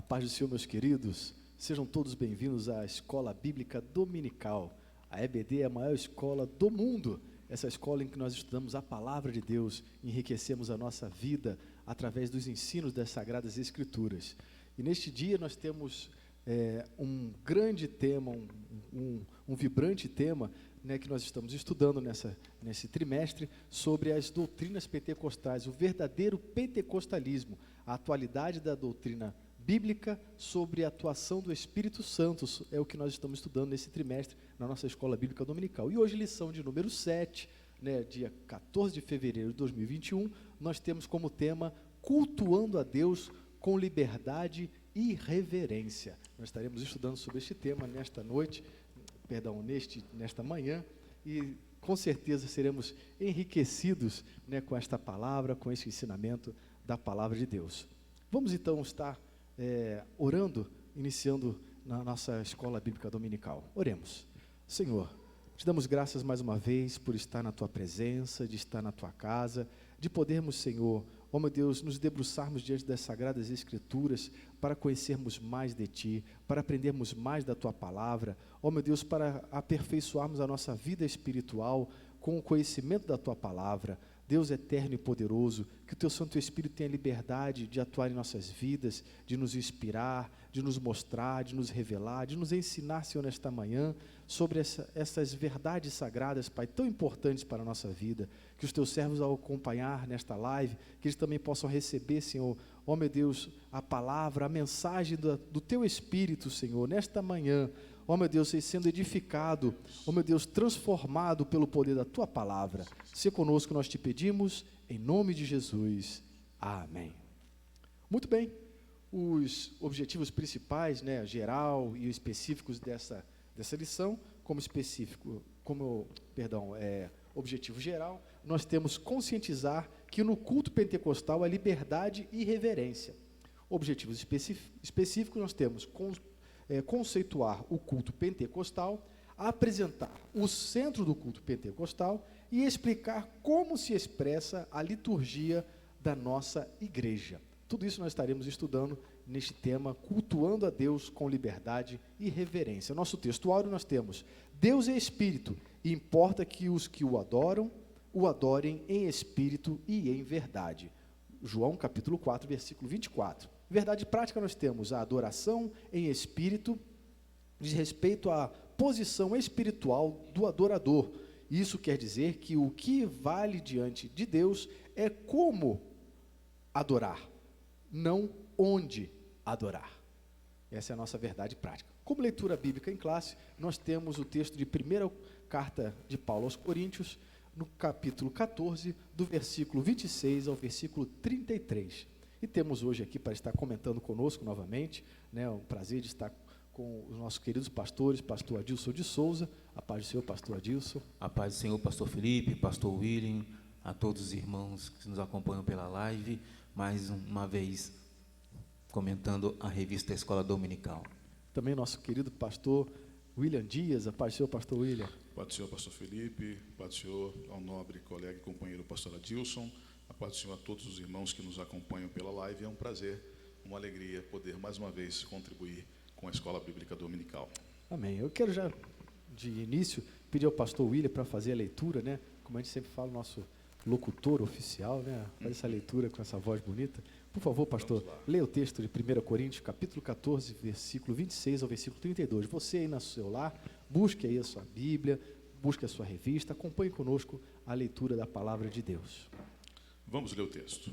A paz do Senhor, meus queridos, sejam todos bem-vindos à Escola Bíblica Dominical. A EBD é a maior escola do mundo, essa escola em que nós estudamos a Palavra de Deus, enriquecemos a nossa vida através dos ensinos das Sagradas Escrituras. E neste dia nós temos um grande tema, um vibrante tema, né, que nós estamos estudando nesse trimestre, sobre as doutrinas pentecostais, o verdadeiro pentecostalismo, a atualidade da doutrina bíblica sobre a atuação do Espírito Santo, é o que nós estamos estudando nesse trimestre na nossa Escola Bíblica Dominical. E hoje, lição de número 7, né, dia 14 de fevereiro de 2021, nós temos como tema Cultuando a Deus com liberdade e reverência. Nós estaremos estudando sobre este tema nesta manhã, e com certeza seremos enriquecidos, né, com esta palavra, com esse ensinamento da palavra de Deus. Vamos então estar orando, iniciando na nossa Escola Bíblica Dominical. Oremos. Senhor, te damos graças mais uma vez por estar na Tua presença, de estar na Tua casa, de podermos, Senhor, ó meu Deus, nos debruçarmos diante das Sagradas Escrituras para conhecermos mais de Ti, para aprendermos mais da Tua palavra, ó meu Deus, para aperfeiçoarmos a nossa vida espiritual com o conhecimento da Tua palavra. Deus eterno e poderoso, que o Teu Santo Espírito tenha liberdade de atuar em nossas vidas, de nos inspirar, de nos mostrar, de nos revelar, de nos ensinar, Senhor, nesta manhã, sobre essas verdades sagradas, Pai, tão importantes para a nossa vida, que os Teus servos, ao acompanhar nesta live, que eles também possam receber, Senhor, ó meu Deus, a palavra, a mensagem do Teu Espírito, Senhor, nesta manhã, ó meu Deus, sendo edificado, ó meu Deus, transformado pelo poder da Tua palavra. Se conosco nós te pedimos, em nome de Jesus. Amém. Muito bem, os objetivos principais, né, geral e específicos dessa lição, objetivo geral, nós temos conscientizar que no culto pentecostal há liberdade e reverência. Objetivos específicos, nós temos conceituar o culto pentecostal, apresentar o centro do culto pentecostal e explicar como se expressa a liturgia da nossa igreja. Tudo isso nós estaremos estudando neste tema, cultuando a Deus com liberdade e reverência. Nosso textuário nós temos: Deus é Espírito, e importa que os que o adoram, o adorem em Espírito e em verdade. João capítulo 4, versículo 24. Verdade prática, nós temos a adoração em Espírito, diz respeito à posição espiritual do adorador. Isso quer dizer que o que vale diante de Deus é como adorar, não onde adorar. Essa é a nossa verdade prática. Como leitura bíblica em classe, nós temos o texto de primeira carta de Paulo aos Coríntios, no capítulo 14, do versículo 26 ao versículo 33. E temos hoje aqui para estar comentando conosco novamente, né, é um prazer de estar com os nossos queridos pastores, pastor Adilson de Souza. A paz do Senhor, pastor Adilson. A paz do Senhor, pastor Felipe, pastor William, a todos os irmãos que nos acompanham pela live, mais uma vez comentando a revista Escola Dominical. Também nosso querido pastor William Dias. A paz do Senhor, pastor William. Paz do Senhor, pastor Felipe, paz do Senhor ao nobre colega e companheiro pastor Adilson, a paz do Senhor a todos os irmãos que nos acompanham pela live. É um prazer, uma alegria poder mais uma vez contribuir com a Escola Bíblica Dominical. Amém. Eu quero já, de início, pedir ao pastor William para fazer a leitura, né? Como a gente sempre fala, o nosso locutor oficial, né? Faz essa leitura com essa voz bonita. Por favor, pastor, leia o texto de 1 Coríntios, capítulo 14, versículo 26 ao versículo 32. Você aí no seu lar, busque aí a sua Bíblia, busque a sua revista, acompanhe conosco a leitura da palavra de Deus. Vamos ler o texto.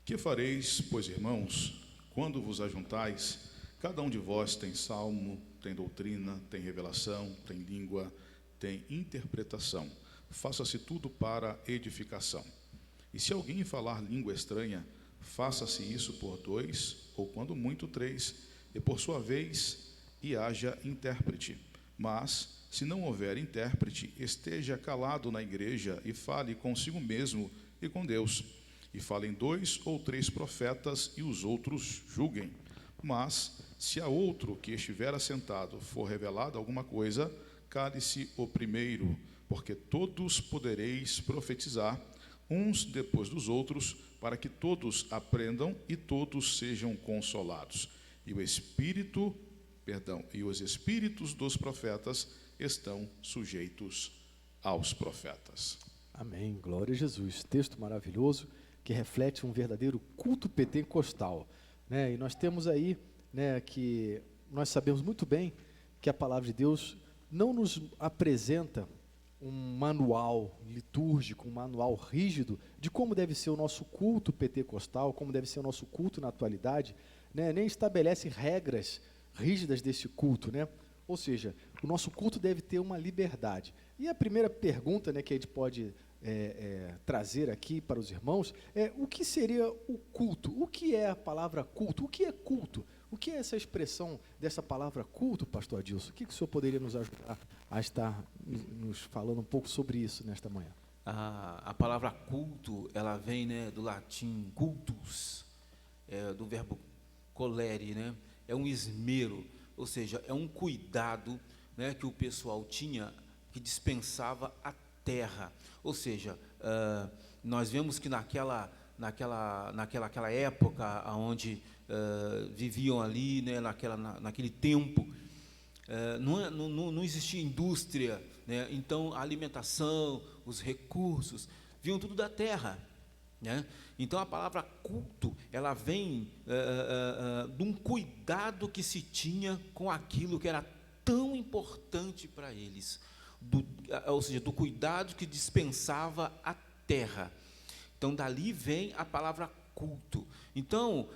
Que fareis, pois, irmãos, quando vos ajuntais? Cada um de vós tem salmo, tem doutrina, tem revelação, tem língua, tem interpretação. Faça-se tudo para edificação. E se alguém falar língua estranha, faça-se isso por 2, ou quando muito 3, e por sua vez, e haja intérprete. Mas, se não houver intérprete, esteja calado na igreja e fale consigo mesmo e com Deus. E falem 2 ou 3 profetas, e os outros julguem. Mas, se a outro que estiver assentado for revelado alguma coisa, cale-se o primeiro, porque todos podereis profetizar, uns depois dos outros, para que todos aprendam e todos sejam consolados. E os espíritos dos profetas estão sujeitos aos profetas. Amém, glória a Jesus. Texto maravilhoso que reflete um verdadeiro culto pentecostal, né? E nós temos aí, né, que nós sabemos muito bem que a palavra de Deus não nos apresenta um manual litúrgico, um manual rígido de como deve ser o nosso culto pentecostal, como deve ser o nosso culto na atualidade, né? Nem estabelece regras rígidas desse culto, né? Ou seja, o nosso culto deve ter uma liberdade. E a primeira pergunta, né, que a gente pode trazer aqui para os irmãos é: o que seria o culto? O que é a palavra culto? O que é culto? O que é essa expressão dessa palavra culto, pastor Adilson? O que o senhor poderia nos ajudar a estar nos falando um pouco sobre isso nesta manhã? A palavra culto, ela vem, né, do latim cultus, do verbo colere, né? É um esmero, ou seja, é um cuidado, né, que o pessoal tinha, que dispensava a terra. Ou seja, nós vemos que naquela época onde viviam ali, né, naquele tempo, não existia indústria, né? Então a alimentação, os recursos, vinham tudo da terra, né? Então a palavra culto, ela vem de um cuidado que se tinha com aquilo que era tão importante para eles, ou seja, do cuidado que dispensava a terra. Então dali vem a palavra culto. Então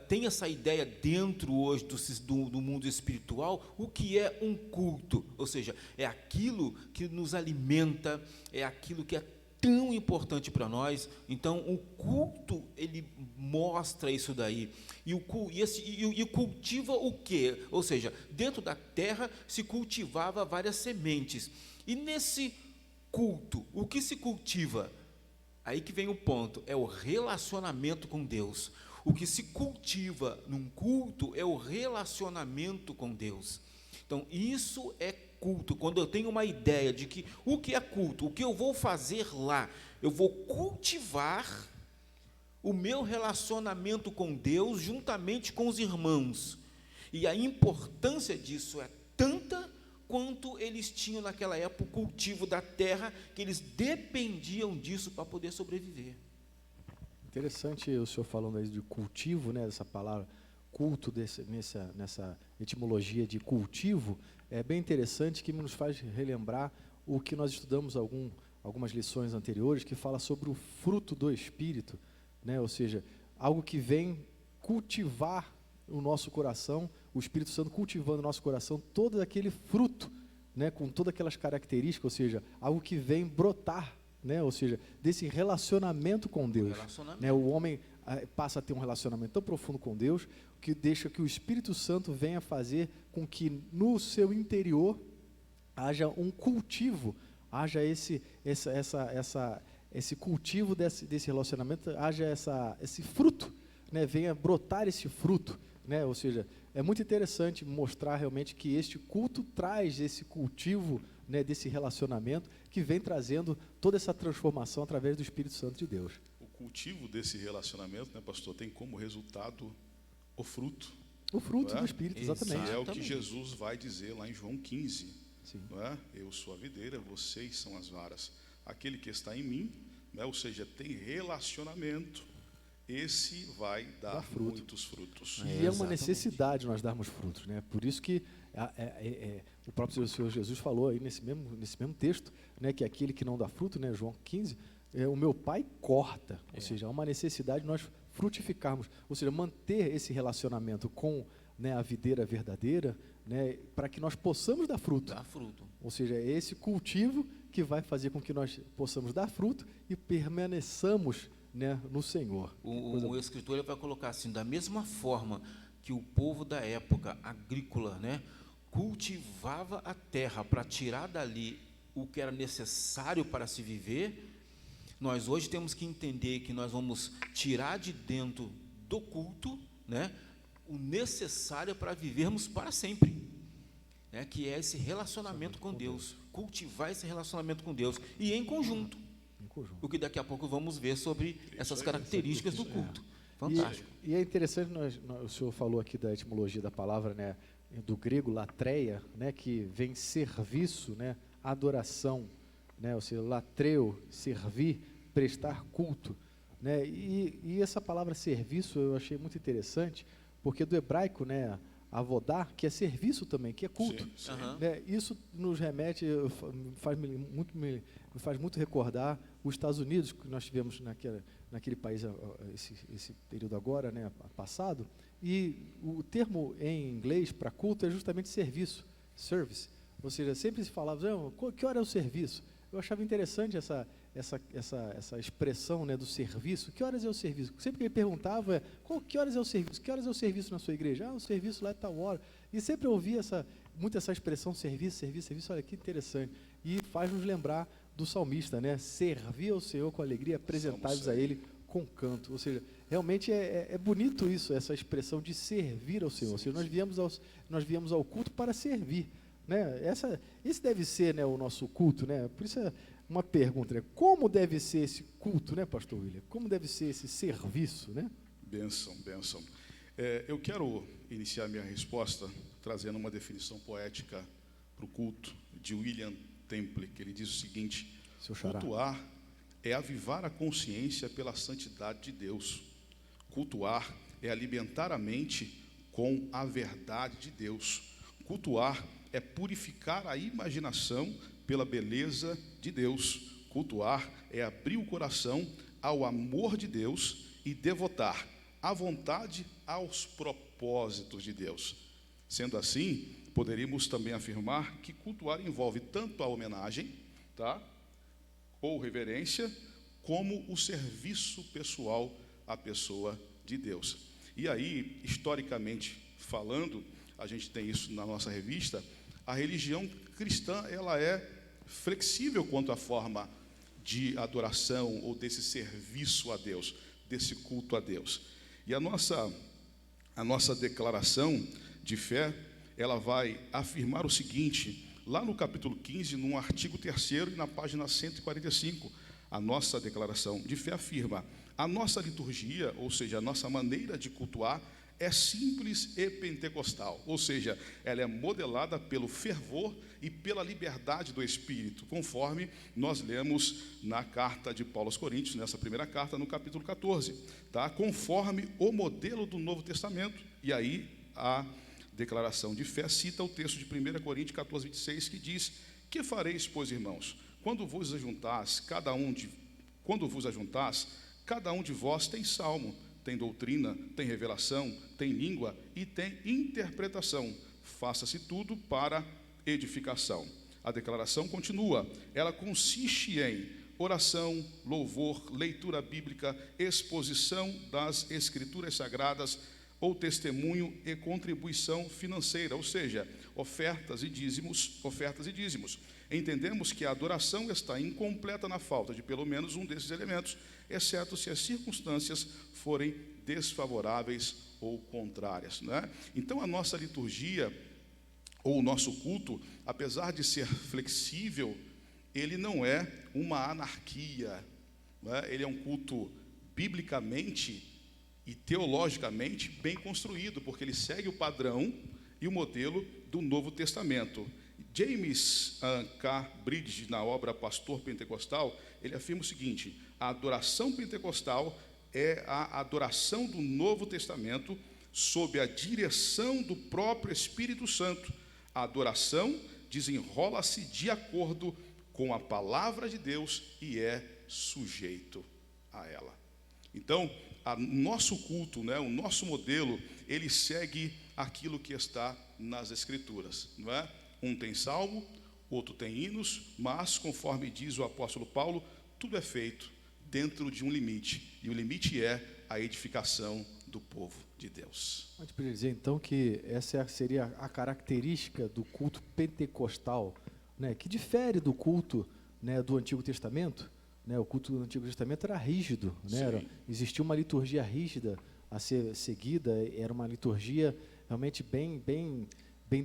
tem essa ideia dentro hoje do mundo espiritual, o que é um culto, ou seja, é aquilo que nos alimenta, é aquilo que é tão importante para nós. Então o culto, ele mostra isso daí, e cultiva o quê? Ou seja, dentro da terra se cultivava várias sementes, e nesse culto, o que se cultiva? Aí que vem o ponto, é o relacionamento com Deus. O que se cultiva num culto é o relacionamento com Deus. Então, isso é culto. Quando eu tenho uma ideia de que o que é culto, o que eu vou fazer lá, eu vou cultivar o meu relacionamento com Deus juntamente com os irmãos. E a importância disso é tanta quanto eles tinham naquela época o cultivo da terra, que eles dependiam disso para poder sobreviver. Interessante o senhor falando aí de cultivo, né, essa palavra culto, nessa etimologia de cultivo, é bem interessante, que nos faz relembrar o que nós estudamos algumas lições anteriores, que fala sobre o fruto do Espírito, né, ou seja, algo que vem cultivar o nosso coração, o Espírito Santo cultivando o nosso coração todo aquele fruto, né, com todas aquelas características, ou seja, algo que vem brotar, né, ou seja, desse relacionamento com Deus. Né, o homem passa a ter um relacionamento tão profundo com Deus, que deixa que o Espírito Santo venha fazer com que no seu interior haja um cultivo, haja esse cultivo desse relacionamento, haja esse fruto, né, venha brotar esse fruto, né, ou seja, é muito interessante mostrar realmente que este culto traz esse cultivo, né, desse relacionamento, que vem trazendo toda essa transformação através do Espírito Santo de Deus. O cultivo desse relacionamento, né, pastor, tem como resultado o fruto. O fruto do Espírito, exatamente. Que é o que Jesus vai dizer lá em João 15. Sim. Não é? Eu sou a videira, vocês são as varas. Aquele que está em mim, né, ou seja, tem relacionamento, esse vai dar muitos frutos. E é uma necessidade nós darmos frutos, né? Por isso que o próprio Senhor Jesus falou aí nesse mesmo texto, né, que aquele que não dá fruto, né, João 15, o meu Pai corta. Ou seja, há uma necessidade de nós frutificarmos, ou seja, manter esse relacionamento com, né, a videira verdadeira, né, para que nós possamos dar fruto. Ou seja, é esse cultivo que vai fazer com que nós possamos dar fruto e permaneçamos, né, no Senhor. O escritor vai colocar assim: da mesma forma que o povo da época agrícola, né, cultivava a terra para tirar dali o que era necessário para se viver, nós hoje temos que entender que nós vamos tirar de dentro do culto, né, o necessário para vivermos para sempre, né, que é esse relacionamento com Deus, cultivar esse relacionamento com Deus, e em conjunto. o que daqui a pouco vamos ver sobre essas características do culto. Fantástico. E é interessante, o senhor falou aqui da etimologia da palavra, né, do grego latreia, né, que vem serviço, né, adoração, né, ou seja, latreu, servir, prestar culto, né, e essa palavra serviço eu achei muito interessante, porque do hebraico, né, avodá, que é serviço também, que é culto. Sim, sim. Né, isso nos remete, me faz muito recordar os Estados Unidos, que nós tivemos naquele país esse período agora, né, passado, e o termo em inglês para culto é justamente serviço, service, ou seja, sempre se falava, que hora é o serviço? Eu achava interessante essa expressão, né, do serviço. Que horas é o serviço? Sempre que ele perguntava, que horas é o serviço? Que horas é o serviço na sua igreja? O serviço lá é tal hora. E sempre eu ouvia muito essa expressão, serviço, serviço, serviço. Olha que interessante. E faz nos lembrar do salmista, né? Servir ao Senhor com alegria, apresentados a Ele com canto. Ou seja, realmente é bonito isso, essa expressão de servir ao Senhor. Ou seja, nós viemos ao culto para servir. Né? Esse deve ser, né, o nosso culto, né? Por isso é uma pergunta, né? Como deve ser esse culto, né, pastor William? Como deve ser esse serviço, né? Bênção, bênção. Eu quero iniciar minha resposta trazendo uma definição poética para o culto de William Temple, que ele diz o seguinte: cultuar é avivar a consciência pela santidade de Deus. Cultuar é alimentar a mente com a verdade de Deus. Cultuar é purificar a imaginação pela beleza de Deus. Cultuar é abrir o coração ao amor de Deus e devotar a vontade aos propósitos de Deus. Sendo assim, poderíamos também afirmar que cultuar envolve tanto a homenagem, tá, ou reverência, como o serviço pessoal à pessoa de Deus. E aí, historicamente falando, a gente tem isso na nossa revista, a religião cristã, ela é flexível quanto à forma de adoração ou desse serviço a Deus, desse culto a Deus. E a nossa declaração de fé, ela vai afirmar o seguinte, lá no capítulo 15, no artigo 3º e na página 145, a nossa declaração de fé afirma: a nossa liturgia, ou seja, a nossa maneira de cultuar, é simples e pentecostal, ou seja, ela é modelada pelo fervor e pela liberdade do Espírito, conforme nós lemos na carta de Paulo aos Coríntios, nessa primeira carta, no capítulo 14, tá? Conforme o modelo do Novo Testamento. E aí a declaração de fé cita o texto de 1 Coríntios 14, 26, que diz: que fareis, pois, irmãos, quando vos ajuntais, cada um de vós tem salmo, tem doutrina, tem revelação, tem língua e tem interpretação. Faça-se tudo para edificação. A declaração continua. Ela consiste em oração, louvor, leitura bíblica, exposição das escrituras sagradas ou testemunho e contribuição financeira, ou seja, ofertas e dízimos. Entendemos que a adoração está incompleta na falta de pelo menos um desses elementos, exceto se as circunstâncias forem desfavoráveis ou contrárias, né? Então, a nossa liturgia, ou o nosso culto, apesar de ser flexível, ele não é uma anarquia, né? Ele é um culto biblicamente e teologicamente bem construído, porque ele segue o padrão e o modelo do Novo Testamento. James K. Bridges, na obra Pastor Pentecostal, ele afirma o seguinte: a adoração pentecostal é a adoração do Novo Testamento sob a direção do próprio Espírito Santo. A adoração desenrola-se de acordo com a palavra de Deus e é sujeito a ela. Então, o nosso culto, né, o nosso modelo, ele segue aquilo que está nas Escrituras, não é? Um tem salmo, outro tem hinos, mas, conforme diz o apóstolo Paulo, tudo é feito dentro de um limite, e o limite é a edificação do povo de Deus. Pode dizer, então, que essa seria a característica do culto pentecostal, né, que difere do culto, né, do Antigo Testamento, né? O culto do Antigo Testamento era rígido, né? Existia uma liturgia rígida a ser seguida, era uma liturgia realmente bem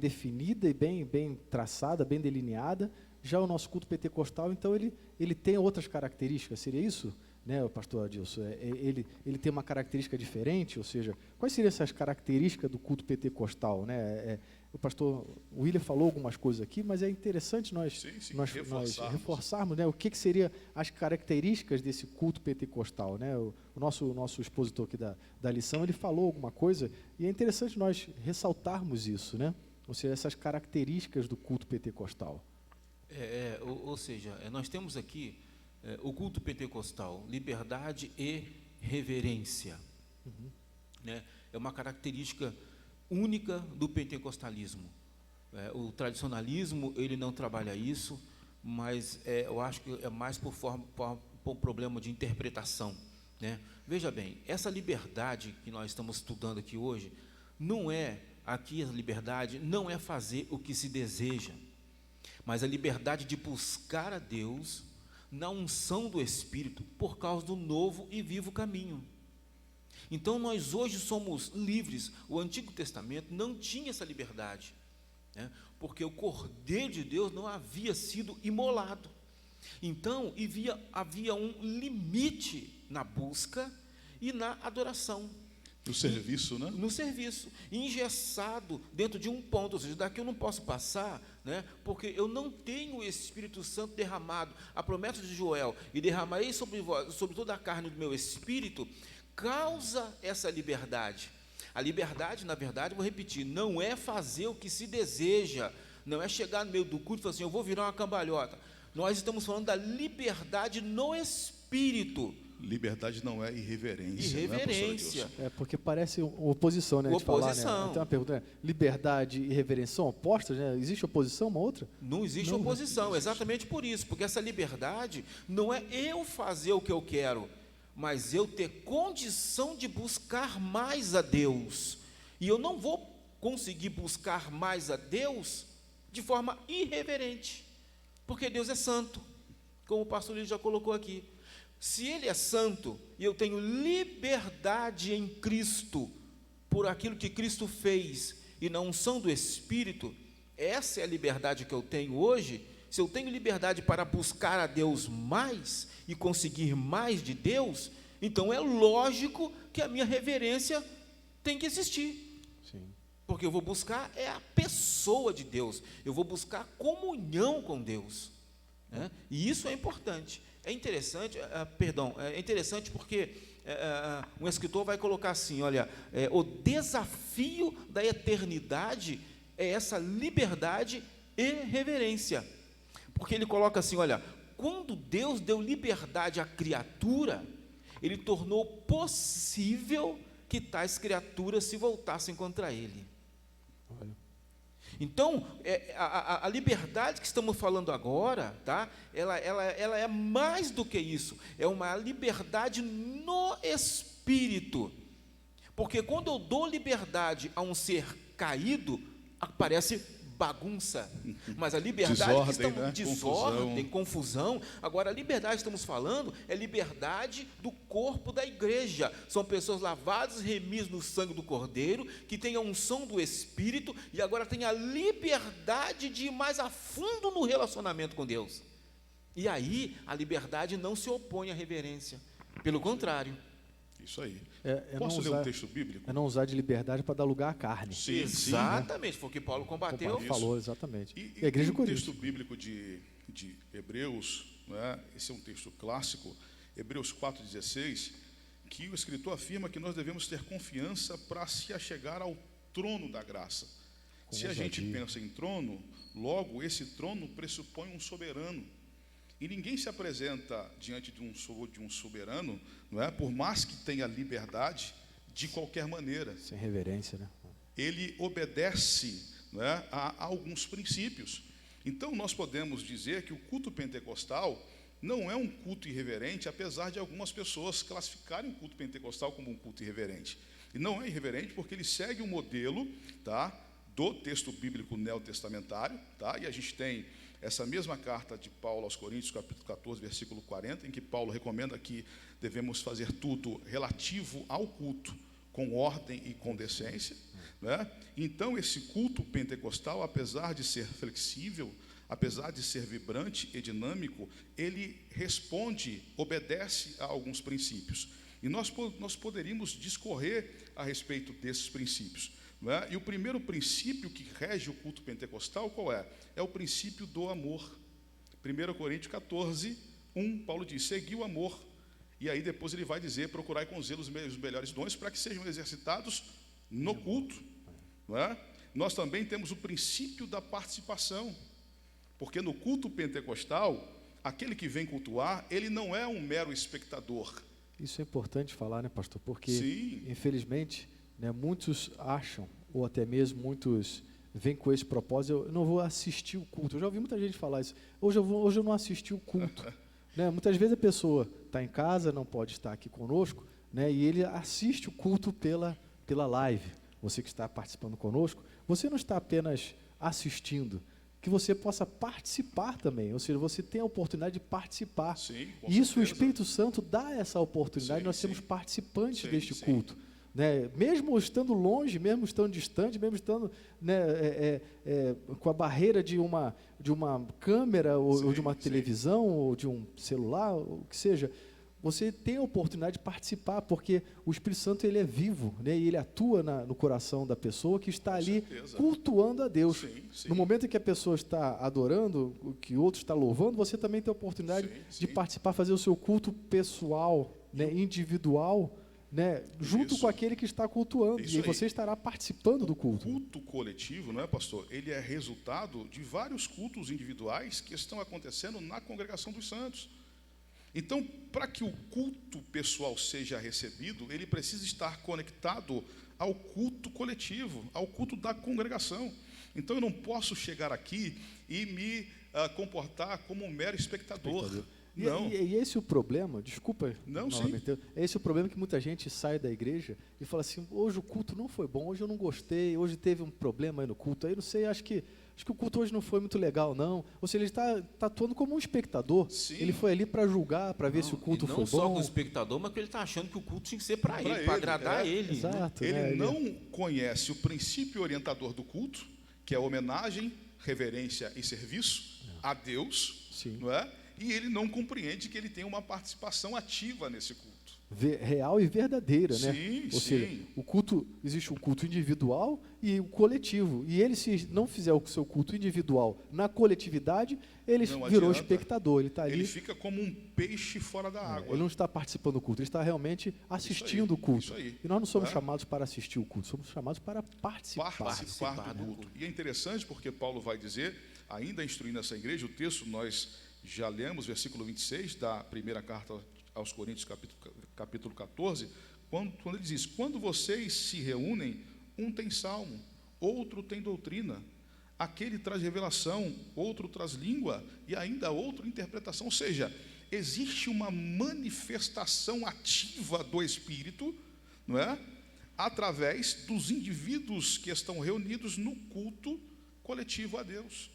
definida e bem traçada, bem delineada, Já o nosso culto pentecostal, então, ele tem outras características, seria isso? Né, o pastor Adilson? Ele tem uma característica diferente, ou seja, quais seriam essas características do culto pentecostal? Né? O pastor William falou algumas coisas aqui, mas é interessante nós reforçarmos, né, o que seriam as características desse culto pentecostal. Né? O nosso expositor aqui da lição, ele falou alguma coisa, e é interessante nós ressaltarmos isso, né? Ou seja, essas características do culto pentecostal. Ou seja, nós temos aqui o culto pentecostal, liberdade e reverência. Né? É uma característica única do pentecostalismo. O tradicionalismo, ele não trabalha isso, mas eu acho que é mais por um problema de interpretação. Né? Veja bem, essa liberdade que nós estamos estudando aqui hoje, aqui a liberdade não é fazer o que se deseja, mas a liberdade de buscar a Deus na unção do Espírito por causa do novo e vivo caminho. Então, nós hoje somos livres. O Antigo Testamento não tinha essa liberdade, né? Porque o Cordeiro de Deus não havia sido imolado. Então, havia um limite na busca e na adoração. No serviço, né? No serviço, engessado dentro de um ponto, ou seja, daqui eu não posso passar, né, porque eu não tenho o Espírito Santo derramado. A promessa de Joel, e derramarei sobre vós, sobre toda a carne do meu Espírito, causa essa liberdade. A liberdade, na verdade, vou repetir, não é fazer o que se deseja, não é chegar no meio do culto e falar assim, eu vou virar uma cambalhota. Nós estamos falando da liberdade no Espírito. Liberdade não é irreverência. Irreverência. Porque parece oposição, né? Oposição. De falar, né? Tem uma pergunta, né? Liberdade e reverência são opostas, né? Existe oposição uma outra? Não existe oposição, exatamente por isso, porque essa liberdade não é eu fazer o que eu quero, mas eu ter condição de buscar mais a Deus. E eu não vou conseguir buscar mais a Deus de forma irreverente, porque Deus é santo, como o pastor Lídio já colocou aqui. Se Ele é santo e eu tenho liberdade em Cristo, por aquilo que Cristo fez e na unção do Espírito, essa é a liberdade que eu tenho hoje. Se eu tenho liberdade para buscar a Deus mais e conseguir mais de Deus, então é lógico que a minha reverência tem que existir. Sim. Porque eu vou buscar a pessoa de Deus, eu vou buscar comunhão com Deus, né? E isso é importante. É interessante, é interessante porque um escritor vai colocar assim, olha, o desafio da eternidade é essa liberdade e reverência. Porque ele coloca assim, olha, quando Deus deu liberdade à criatura, Ele tornou possível que tais criaturas se voltassem contra Ele. Então, a liberdade que estamos falando agora, tá? Ela é mais do que isso, é uma liberdade no Espírito, porque quando eu dou liberdade a um ser caído, aparece bagunça, mas a liberdade desordem, confusão. Agora, a liberdade que estamos falando é liberdade do corpo da igreja. São pessoas lavadas, remidas no sangue do Cordeiro, que têm a unção do Espírito e agora têm a liberdade de ir mais a fundo no relacionamento com Deus. E aí, a liberdade não se opõe à reverência, pelo contrário. Isso aí. Posso ler um texto bíblico? É não usar de liberdade para dar lugar à carne. Sim, exatamente, foi o que Paulo combateu. Paulo falou, exatamente. E a igreja tem um texto bíblico de Hebreus, né? Esse é um texto clássico, Hebreus 4,16, que o escritor afirma que nós devemos ter confiança para se achegar ao trono da graça. Se a gente pensa em trono, logo esse trono pressupõe um soberano. E ninguém se apresenta diante de um soberano, não é? Por mais que tenha liberdade, de qualquer maneira. Sem reverência, né? Ele obedece, não é, a alguns princípios. Então, nós podemos dizer que o culto pentecostal não é um culto irreverente, apesar de algumas pessoas classificarem o culto pentecostal como um culto irreverente. E não é irreverente porque ele segue o modelo, tá, do texto bíblico neotestamentário, tá? E a gente tem essa mesma carta de Paulo aos Coríntios, capítulo 14, versículo 40, em que Paulo recomenda que devemos fazer tudo relativo ao culto, com ordem e com decência, né? Então, esse culto pentecostal, apesar de ser flexível, apesar de ser vibrante e dinâmico, ele responde, obedece a alguns princípios. E nós poderíamos discorrer a respeito desses princípios. Não é? E o primeiro princípio que rege o culto pentecostal, qual é? É o princípio do amor. 1 Coríntios 14, 1, Paulo diz, segui o amor. E aí depois ele vai dizer, procurai com zelo os melhores dons para que sejam exercitados no culto. Não é? Nós também temos o princípio da participação. Porque no culto pentecostal, aquele que vem cultuar, ele não é um mero espectador. Isso é importante falar, né, pastor? Porque, Sim. infelizmente, né, muitos acham, ou até mesmo muitos vêm com esse propósito, eu não vou assistir o culto. Eu já ouvi muita gente falar isso. Hoje eu não assisti o culto. Né? Muitas vezes a pessoa está em casa, não pode estar aqui conosco, né, e ele assiste o culto pela live. Você que está participando conosco, você não está apenas assistindo, que você possa participar também, ou seja, você tem a oportunidade de participar. Sim, com E isso o certeza. Espírito Santo dá essa oportunidade, Sim, nós sim. sermos participantes Sim, deste sim. culto. Né? Mesmo estando longe, mesmo estando distante, mesmo estando, né, com a barreira de uma câmera, ou de uma Sim, sim. televisão, ou de um celular, ou o que seja, você tem a oportunidade de participar, porque o Espírito Santo ele é vivo, né, e ele atua no coração da pessoa que está ali certeza. cultuando a Deus. Sim, sim. No momento em que a pessoa está adorando, o que o outro está louvando, você também tem a oportunidade Sim, de sim. participar, fazer o seu culto pessoal, né, individual, né, junto Isso. com aquele que está cultuando. Isso E aí. você estará participando do O culto. culto coletivo, não é, pastor? Ele é resultado de vários cultos individuais que estão acontecendo na congregação dos santos. Então, para que o culto pessoal seja recebido, ele precisa estar conectado ao culto coletivo, ao culto da congregação. Então, eu não posso chegar aqui e me comportar como um mero espectador. Não. E esse é o problema, desculpa, Não, novamente, é esse o problema que muita gente sai da igreja e fala assim, hoje o culto não foi bom, hoje eu não gostei, hoje teve um problema aí no culto, aí não sei, acho que o culto hoje não foi muito legal, não. Ou seja, ele está atuando como um espectador. Sim. Ele foi ali para julgar, para ver Não, se o culto e não foi só bom. com o espectador, mas que ele está achando que o culto tinha que ser para Pra ele, ele, para agradar é. ele. Né? Exato. Ele né? não conhece o princípio orientador do culto, que é homenagem, reverência e serviço a Deus, Sim. não é? E ele não compreende que ele tem uma participação ativa nesse culto. Real e verdadeira, né? Sim, Ou seja, sim. o culto, existe um culto individual e o coletivo. E ele, se não fizer o seu culto individual na coletividade, ele Não virou adianta. espectador. Ele está ali. Ele fica como um peixe fora da água. Ele não está participando do culto, ele está realmente assistindo o isso culto. aí. E nós não somos É. chamados para assistir o culto, somos chamados para participar. Participar do culto. E é interessante porque Paulo vai dizer, ainda instruindo essa igreja, o texto nós já lemos, versículo 26 da primeira carta aos Coríntios, capítulo 14, quando ele diz, quando vocês se reúnem, um tem salmo, outro tem doutrina, aquele traz revelação, outro traz língua e ainda outro interpretação. Ou seja, existe uma manifestação ativa do Espírito, não é? Através dos indivíduos que estão reunidos no culto coletivo a Deus.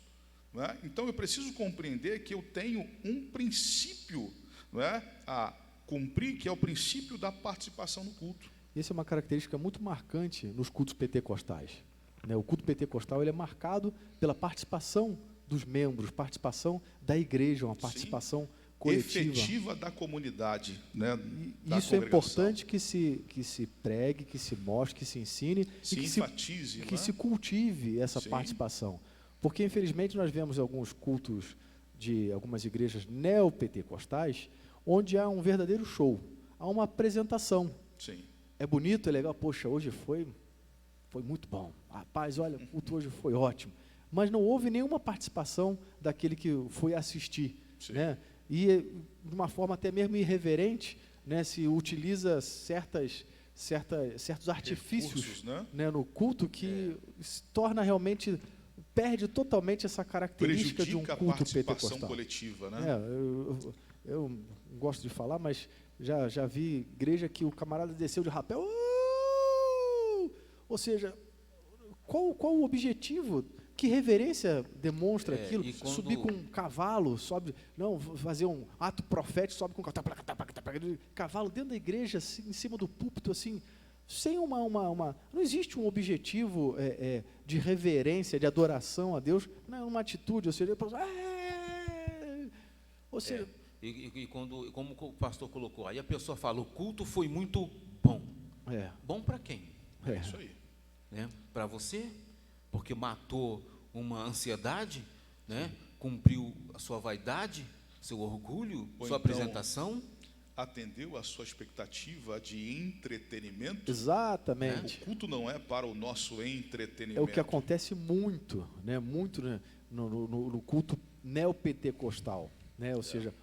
Não é? Então eu preciso compreender que eu tenho um princípio, não é, a cumprir, que é o princípio da participação no culto. Essa é uma característica muito marcante nos cultos pentecostais. Né? O culto pentecostal ele é marcado pela participação dos membros, participação da igreja, uma participação coletiva. Efetiva da comunidade, né, E da isso é congregação. importante que se pregue, que se mostre, que se ensine Se e que enfatize, que né? se cultive essa Sim. participação. Porque, infelizmente, nós vemos alguns cultos de algumas igrejas neopentecostais onde há um verdadeiro show, há uma apresentação. Sim. É bonito, é legal, poxa, hoje foi muito bom. Rapaz, olha, o culto hoje foi ótimo. Mas não houve nenhuma participação daquele que foi assistir. Sim. Né? E, de uma forma até mesmo irreverente, né, se utiliza certos artifícios, Recursos, né? né, no culto que se torna realmente, perde totalmente essa característica de um Prejudica a culto participação pentecostal. coletiva, né? Eu não gosto de falar, mas já vi igreja que o camarada desceu de rapel. Ou seja, qual o objetivo? Que reverência demonstra aquilo? e quando- Subir com um cavalo, sobe, não, fazer um ato profético, sobe com um cavalo dentro da igreja, assim, em cima do púlpito, assim, sem não existe um objetivo de reverência, de adoração a Deus, não é uma atitude, ou seja, como o pastor colocou, aí a pessoa fala, o culto foi muito bom. Bom para quem? Isso aí. Né? Para você, porque matou uma ansiedade, né? Cumpriu a sua vaidade, seu orgulho, Ou sua então, apresentação. Atendeu a sua expectativa de entretenimento. Exatamente. O culto não é para o nosso entretenimento. É o que acontece muito, né? Muito, né? No culto neopentecostal, né? Ou seja,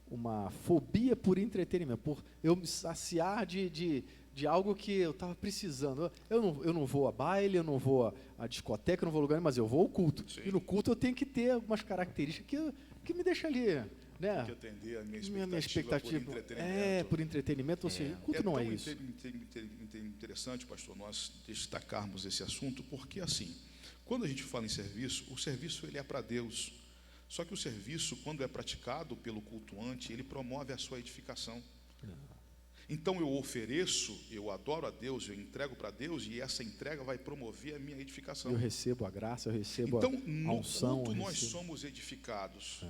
uma fobia por entretenimento, por eu me saciar de algo que eu estava precisando. Eu não vou a baile, eu não vou a discoteca, eu não vou a lugar, mas eu vou ao culto. Sim. E no culto eu tenho que ter algumas características que me deixam ali, né? Que atender a minha expectativa por entretenimento. Por entretenimento, ou seja, o culto não é isso. É interessante, pastor, nós destacarmos esse assunto, porque assim, quando a gente fala em serviço, o serviço ele é para Deus. Só que o serviço, quando é praticado pelo cultuante, ele promove a sua edificação. Então eu ofereço, eu adoro a Deus, eu entrego para Deus, e essa entrega vai promover a minha edificação. Eu recebo a graça, eu recebo então, a unção. No culto nós somos edificados.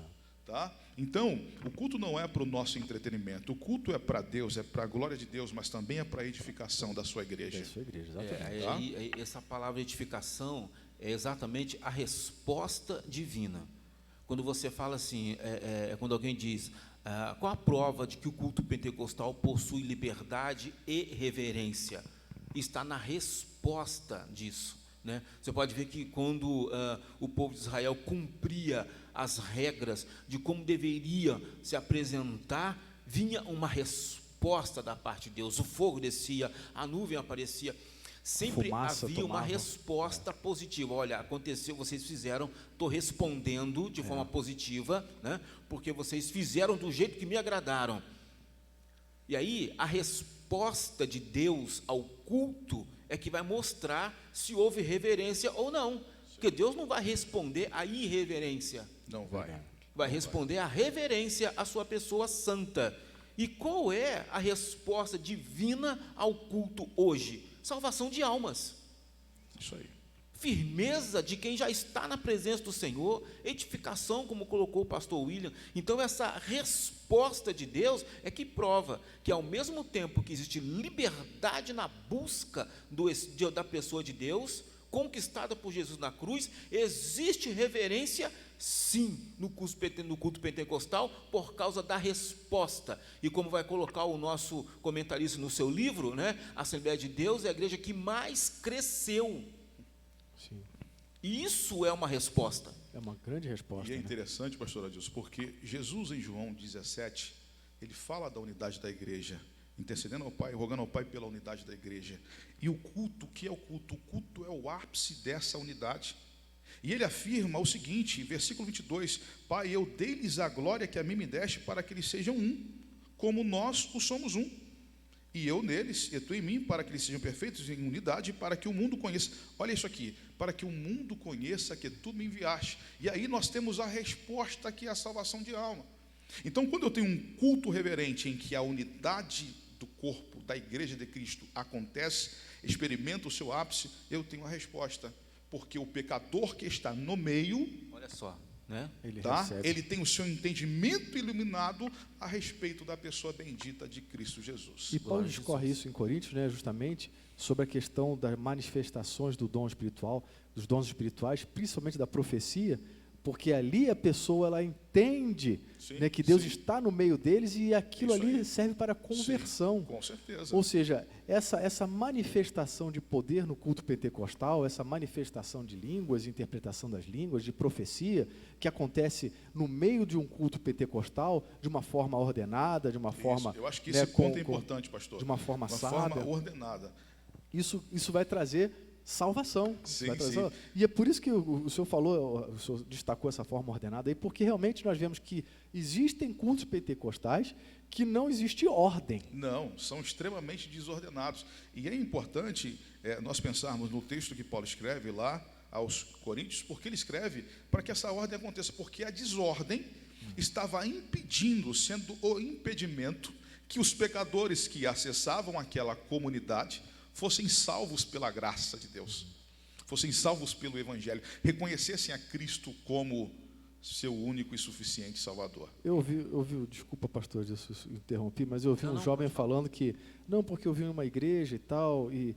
Tá? Então, o culto não é para o nosso entretenimento, o culto é para Deus, é para a glória de Deus, mas também é para a edificação da sua igreja. Da sua igreja, exatamente. Essa palavra edificação é exatamente a resposta divina. Quando você fala assim, quando alguém diz, qual a prova de que o culto pentecostal possui liberdade e reverência? Está na resposta disso. Né? Você pode ver que quando o povo de Israel cumpria as regras de como deveria se apresentar, vinha uma resposta da parte de Deus. O fogo descia, a nuvem aparecia. Sempre havia uma resposta positiva. Olha, aconteceu, vocês fizeram, estou respondendo de forma positiva, né? Porque vocês fizeram do jeito que me agradaram. E aí, a resposta de Deus ao culto é que vai mostrar se houve reverência ou não. Porque Deus não vai responder à irreverência. Não vai. Vai responder à reverência à sua pessoa santa. E qual é a resposta divina ao culto hoje? Salvação de almas. Isso aí. Firmeza de quem já está na presença do Senhor, edificação, como colocou o pastor William. Então, essa resposta de Deus é que prova que, ao mesmo tempo que existe liberdade na busca da pessoa de Deus, conquistada por Jesus na cruz, existe reverência, sim, no culto pentecostal, por causa da resposta. E como vai colocar o nosso comentarista no seu livro, né, a Assembleia de Deus é a igreja que mais cresceu. Sim. E isso é uma resposta. É uma grande resposta. E é interessante, pastor Adilson, porque Jesus em João 17, ele fala da unidade da igreja, intercedendo ao Pai, rogando ao Pai pela unidade da igreja. E o culto, o que é o culto? O culto é o ápice dessa unidade. E ele afirma o seguinte, versículo 22, Pai, eu dei-lhes a glória que a mim me deste para que eles sejam um, como nós o somos um. E eu neles, e tu em mim, para que eles sejam perfeitos em unidade, para que o mundo conheça. Olha isso aqui, para que o mundo conheça que tu me enviaste. E aí nós temos a resposta que é a salvação de alma. Então, quando eu tenho um culto reverente em que a unidade do corpo da igreja de Cristo acontece, experimenta o seu ápice, eu tenho a resposta. Porque o pecador que está no meio, olha só, né? Ele tem o seu entendimento iluminado a respeito da pessoa bendita de Cristo Jesus. E Paulo discorre isso em Coríntios, né, justamente sobre a questão das manifestações do dom espiritual, dos dons espirituais, principalmente da profecia, porque ali a pessoa ela entende, né, que Deus está no meio deles e aquilo Isso ali aí. serve para conversão. Sim, com certeza. Ou seja, essa manifestação de poder no culto pentecostal, essa manifestação de línguas, de interpretação das línguas, de profecia, que acontece no meio de um culto pentecostal, de uma forma ordenada, de uma forma... Eu acho que né, esse ponto é importante, pastor. De uma forma sábia. Uma forma ordenada. Isso vai trazer salvação. Sim, vai trazer sim. salvação. E é por isso que o senhor falou, o senhor destacou essa forma ordenada aí, porque realmente nós vemos que existem cultos pentecostais que não existe ordem. Não, são extremamente desordenados. E é importante nós pensarmos no texto que Paulo escreve lá aos Coríntios, porque ele escreve para que essa ordem aconteça, porque a desordem estava impedindo, sendo o impedimento que os pecadores que acessavam aquela comunidade fossem salvos pela graça de Deus, fossem salvos pelo Evangelho, reconhecessem a Cristo como seu único e suficiente Salvador. Eu ouvi, desculpa, pastor, disso interrompi, mas eu ouvi Não, um não, jovem falando que, não, porque eu vim em uma igreja e tal, e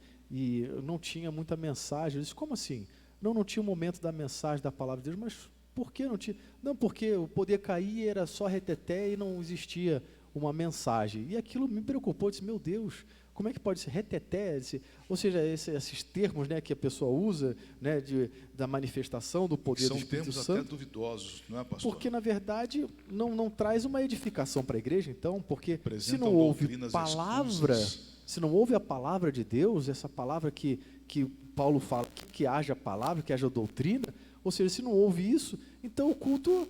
não tinha muita mensagem. Eu disse, como assim? Não tinha o momento da mensagem da palavra de Deus, mas por que não tinha? Não, porque eu podia cair, era só reteté e não existia uma mensagem. E aquilo me preocupou, eu disse, meu Deus, como é que pode ser reteté? Ou seja, esses termos, né, que a pessoa usa, né, da manifestação do poder do São Espírito termos Santo. até duvidosos, não é, pastor? Porque, na verdade, não traz uma edificação para a igreja, então, porque se Apresentam não houve doutrinas palavra, escusas. se não houve a palavra de Deus, essa palavra que Paulo fala, que haja palavra, que haja doutrina, ou seja, se não houve isso, então o culto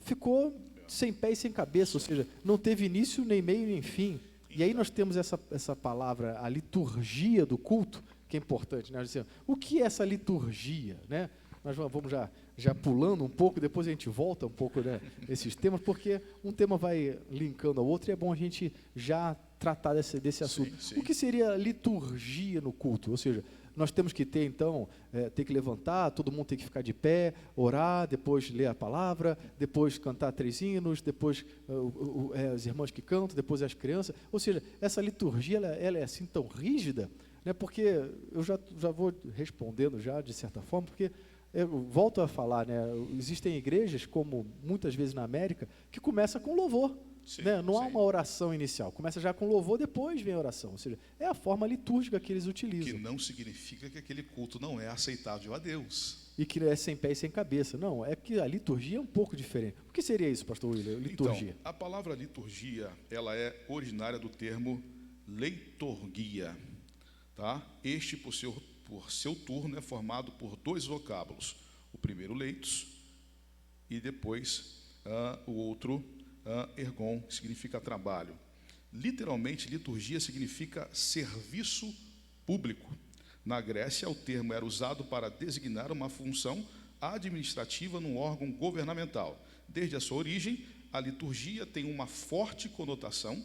ficou sem pé e sem cabeça, ou seja, não teve início, nem meio, nem fim. E aí nós temos essa palavra, a liturgia do culto, que é importante, né? O que é essa liturgia, né? Nós vamos já pulando um pouco, depois a gente volta um pouco, né, nesses temas, porque um tema vai linkando ao outro e é bom a gente já tratar desse assunto. Sim. O que seria liturgia no culto? Ou seja, nós temos que ter, então, ter que levantar, todo mundo tem que ficar de pé, orar, depois ler a palavra, depois cantar 3 hinos, depois os irmãos que cantam, depois as crianças. Ou seja, essa liturgia, ela é assim tão rígida, né, porque eu já vou respondendo já, de certa forma, porque eu volto a falar, né, existem igrejas, como muitas vezes na América, que começa com louvor. Sim, Né? Não há sim. uma oração inicial, começa já com louvor, depois vem a oração, ou seja, é a forma litúrgica que eles Que utilizam, não significa que aquele culto não é aceitável a Deus. e que é sem pé e sem cabeça, não, é que a liturgia é um pouco diferente. O que seria isso, pastor William, liturgia? Então, a palavra liturgia, ela é originária do termo leitorgia, tá? Este, por seu turno, é formado por 2 vocábulos. O primeiro, leitos, e depois o outro, ergon, que significa trabalho. Literalmente, liturgia significa serviço público. Na Grécia, o termo era usado para designar uma função administrativa num órgão governamental. Desde a sua origem, a liturgia tem uma forte conotação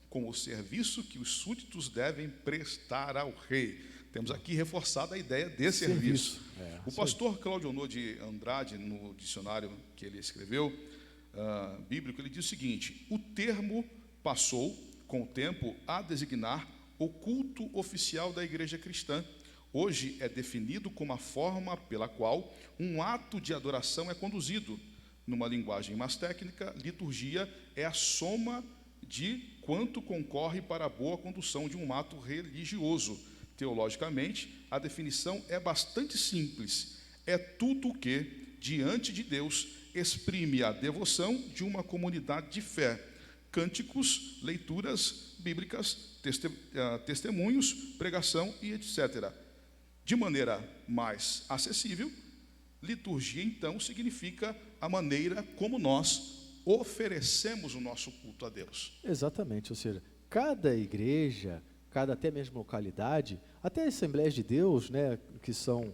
com o serviço que os súditos devem prestar ao rei. Temos aqui reforçada a ideia de serviço. O pastor Cláudio Honor de Andrade, no dicionário que ele escreveu, bíblico, ele diz o seguinte: o termo passou, com o tempo, a designar o culto oficial da igreja cristã. Hoje é definido como a forma pela qual um ato de adoração é conduzido. Numa linguagem mais técnica, liturgia é a soma de quanto concorre para a boa condução de um ato religioso. Teologicamente, a definição é bastante simples. É tudo o que, diante de Deus, exprime a devoção de uma comunidade de fé. Cânticos, leituras bíblicas, testemunhos, pregação e etc. De maneira mais acessível, liturgia, então, significa a maneira como nós oferecemos o nosso culto a Deus. Exatamente, ou seja, cada igreja, cada até mesmo localidade, até Assembleias de Deus, né, que são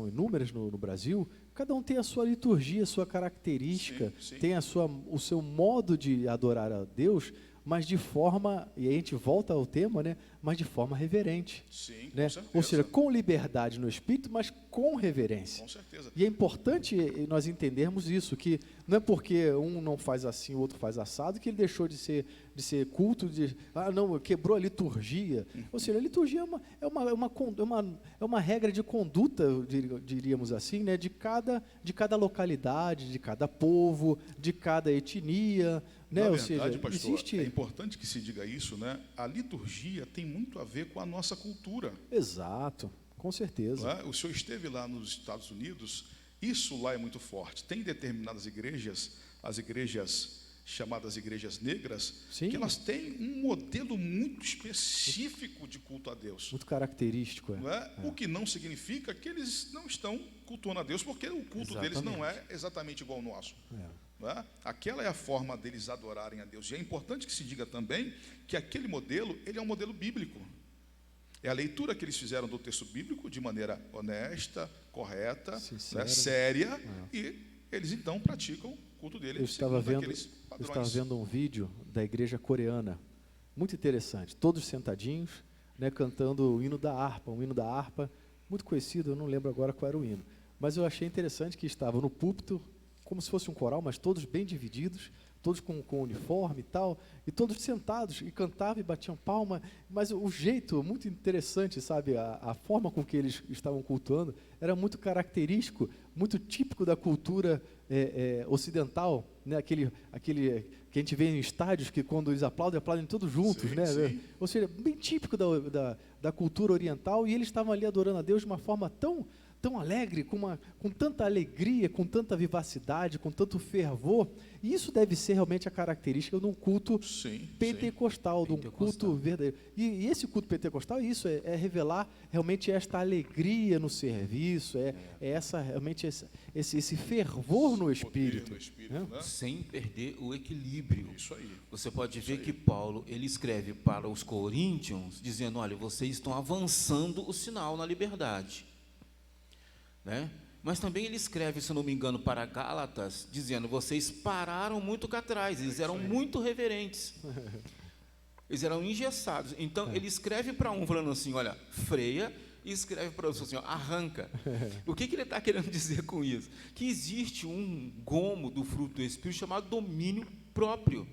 inúmeras no Brasil, cada um tem a sua liturgia, a sua característica, Sim. tem o seu modo de adorar a Deus, mas de forma, e aí a gente volta ao tema, né, mas de forma reverente. Sim, Né? com certeza. Ou seja, com liberdade no espírito, mas com reverência. Com certeza. E é importante nós entendermos isso, que não é porque um não faz assim, o outro faz assado, que ele deixou de ser culto, não, quebrou a liturgia. Ou seja, a liturgia é uma regra de conduta, diríamos assim, né, de cada localidade, de cada povo, de cada etnia. Né? Na Ou verdade, seja, pastor, existe... é importante que se diga isso, né? A liturgia tem muito a ver com a nossa cultura. Exato, com certeza. Não é? O senhor esteve lá nos Estados Unidos, isso lá é muito forte. Tem determinadas igrejas, as igrejas chamadas igrejas negras, Sim. que elas têm um modelo muito específico de culto a Deus. Muito característico. Não é? O que não significa que eles não estão cultuando a Deus, porque o culto Exatamente. deles não é exatamente igual ao nosso. Não é? Aquela é a forma deles adorarem a Deus. E é importante que se diga também que aquele modelo, ele é um modelo bíblico. É a leitura que eles fizeram do texto bíblico de maneira honesta, correta, Sincera. né, séria, e eles então praticam o culto dele. Eu estava segundo aqueles padrões. vendo um vídeo da igreja coreana, Muito interessante. Todos sentadinhos, né, cantando o hino da harpa, um hino da harpa muito conhecido, eu não lembro agora qual era o hino. Mas eu achei interessante que estavam no púlpito, como se fosse um coral, mas todos bem divididos, todos com uniforme e tal, e todos sentados, e cantavam e batiam palma, mas o jeito, muito interessante, sabe, a forma com que eles estavam cultuando, era muito característico, muito típico da cultura ocidental, né, aquele que a gente vê em estádios, que quando eles aplaudem todos juntos, Sim, né? sim. Ou seja, bem típico da cultura oriental, e eles estavam ali adorando a Deus de uma forma tão alegre, com tanta alegria, com tanta vivacidade, com tanto fervor. E isso deve ser realmente a característica de um culto Sim, pentecostal, de um culto verdadeiro. E esse culto pentecostal é isso, é revelar realmente esta alegria no serviço, realmente esse fervor no Espírito. né? Sem perder o equilíbrio. Isso aí. Você pode ver que Paulo, ele escreve para os coríntios, dizendo, olha, vocês estão avançando o sinal na liberdade. Né? Mas também ele escreve, se não me engano, para Gálatas, dizendo, vocês pararam muito cá atrás, eles eram muito reverentes, eles eram engessados. Então ele escreve para um falando assim, olha, freia, e escreve para outro assim, ó, arranca. O que ele está querendo dizer com isso? Que existe um gomo do fruto do Espírito chamado domínio próprio,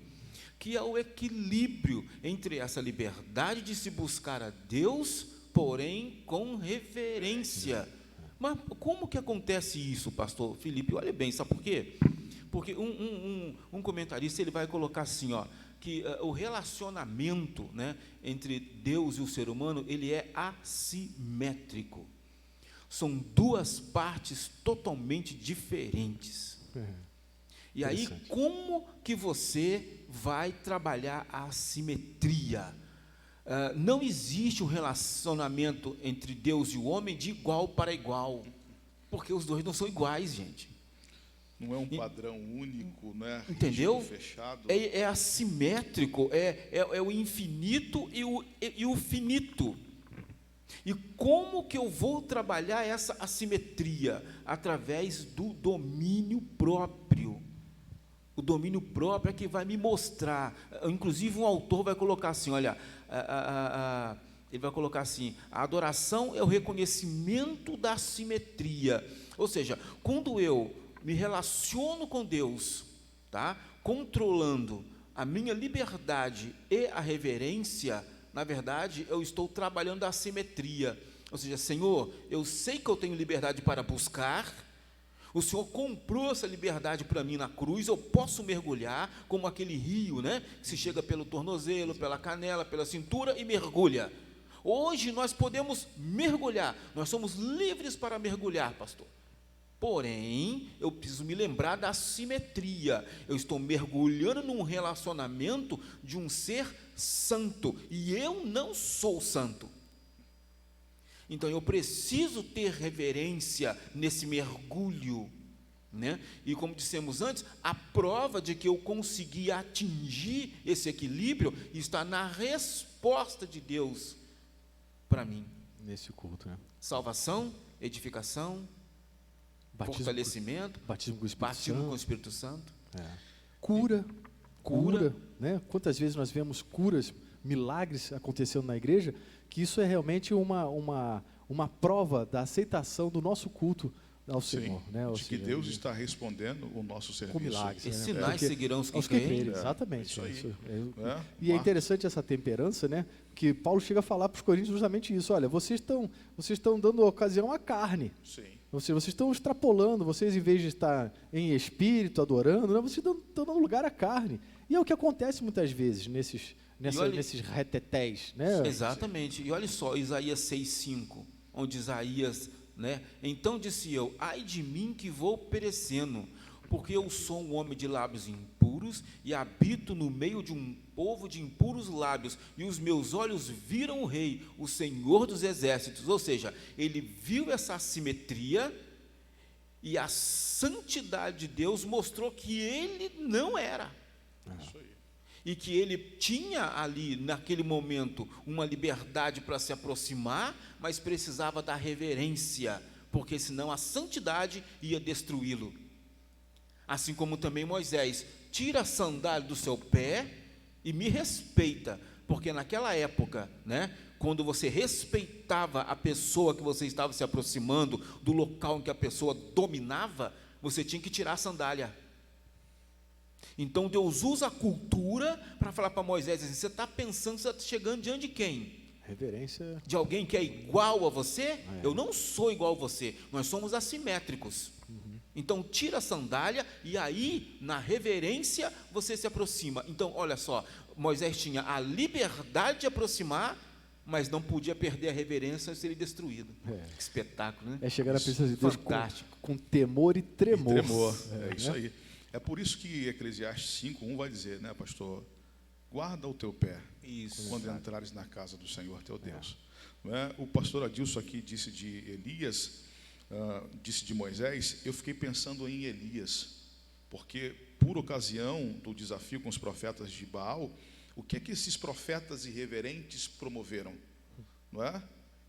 que é o equilíbrio entre essa liberdade de se buscar a Deus, porém com reverência. Mas como que acontece isso, pastor Felipe? Olha bem, sabe por quê? Porque um comentarista ele vai colocar assim, ó, que o relacionamento, né, entre Deus e o ser humano, ele é assimétrico. São duas partes totalmente diferentes. E aí, como que você vai trabalhar a assimetria? Não existe um relacionamento entre Deus e o homem de igual para igual, porque os dois não são iguais, gente. Não é um padrão único, né? Entendeu? Rígido, fechado. É assimétrico, é o infinito e o finito. E como que eu vou trabalhar essa assimetria? Através do domínio próprio. O domínio próprio é que vai me mostrar. Inclusive, um autor vai colocar assim, olha, ele vai colocar assim, a adoração é o reconhecimento da simetria. Ou seja, quando eu me relaciono com Deus, tá, controlando a minha liberdade e a reverência, na verdade, eu estou trabalhando a simetria. Ou seja, Senhor, eu sei que eu tenho liberdade para buscar, o Senhor comprou essa liberdade para mim na cruz, eu posso mergulhar como aquele rio, né? Que se chega pelo tornozelo, pela canela, pela cintura e mergulha. Hoje nós podemos mergulhar, nós somos livres para mergulhar, pastor. Porém, eu preciso me lembrar da simetria. Eu estou mergulhando num relacionamento de um ser santo, e eu não sou santo. Então, eu preciso ter reverência nesse mergulho, né? E como dissemos antes, a prova de que eu consegui atingir esse equilíbrio está na resposta de Deus para mim. Nesse culto, né? Salvação, edificação, fortalecimento, batismo com o Espírito Santo. Cura, né? Quantas vezes nós vemos curas, milagres acontecendo na igreja, que isso é realmente uma prova da aceitação do nosso culto ao Senhor, né? De que Deus está respondendo o nosso serviço. Com milagres. E sinais seguirão os que creem. Exatamente. Isso aí. E é interessante essa temperança, né? Que Paulo chega a falar para os coríntios justamente isso. Olha, vocês estão dando ocasião à carne. Sim. Vocês estão extrapolando, vocês em vez de estar em espírito, adorando, né, vocês estão dando lugar à carne. E é o que acontece muitas vezes nesses retetés, né? Exatamente. E olha só, Isaías 6,5, onde Isaías, né? Então disse eu, ai de mim que vou perecendo, porque eu sou um homem de lábios impuros e habito no meio de um povo de impuros lábios, e os meus olhos viram o Rei, o Senhor dos Exércitos. Ou seja, ele viu essa assimetria e a santidade de Deus mostrou que ele não era. Isso aí. E que ele tinha ali, naquele momento, uma liberdade para se aproximar, mas precisava da reverência, porque senão a santidade ia destruí-lo. Assim como também Moisés, tira a sandália do seu pé e me respeita, Porque naquela época, né, quando você respeitava a pessoa que você estava se aproximando, do local em que a pessoa dominava, você tinha que tirar a sandália. Então Deus usa a cultura para falar para Moisés assim: você está pensando que você está chegando diante de quem? Reverência. De alguém que é igual a você? Eu não sou igual a você, nós somos assimétricos. Então tira a sandália e aí na reverência você se aproxima. Então olha só, Moisés tinha a liberdade de aproximar, mas não podia perder a reverência e ser destruído. Que espetáculo, né? É chegar na presença de Deus fantástico. com temor e tremor. É isso aí. É por isso que Eclesiastes 5:1 vai dizer, né, pastor? Guarda o teu pé Isso. quando entrares na casa do Senhor teu Deus. Não é? O pastor Adilson aqui disse de Elias, disse de Moisés. Eu fiquei pensando em Elias, porque por ocasião do desafio com os profetas de Baal, o que é que esses profetas irreverentes promoveram? Não é?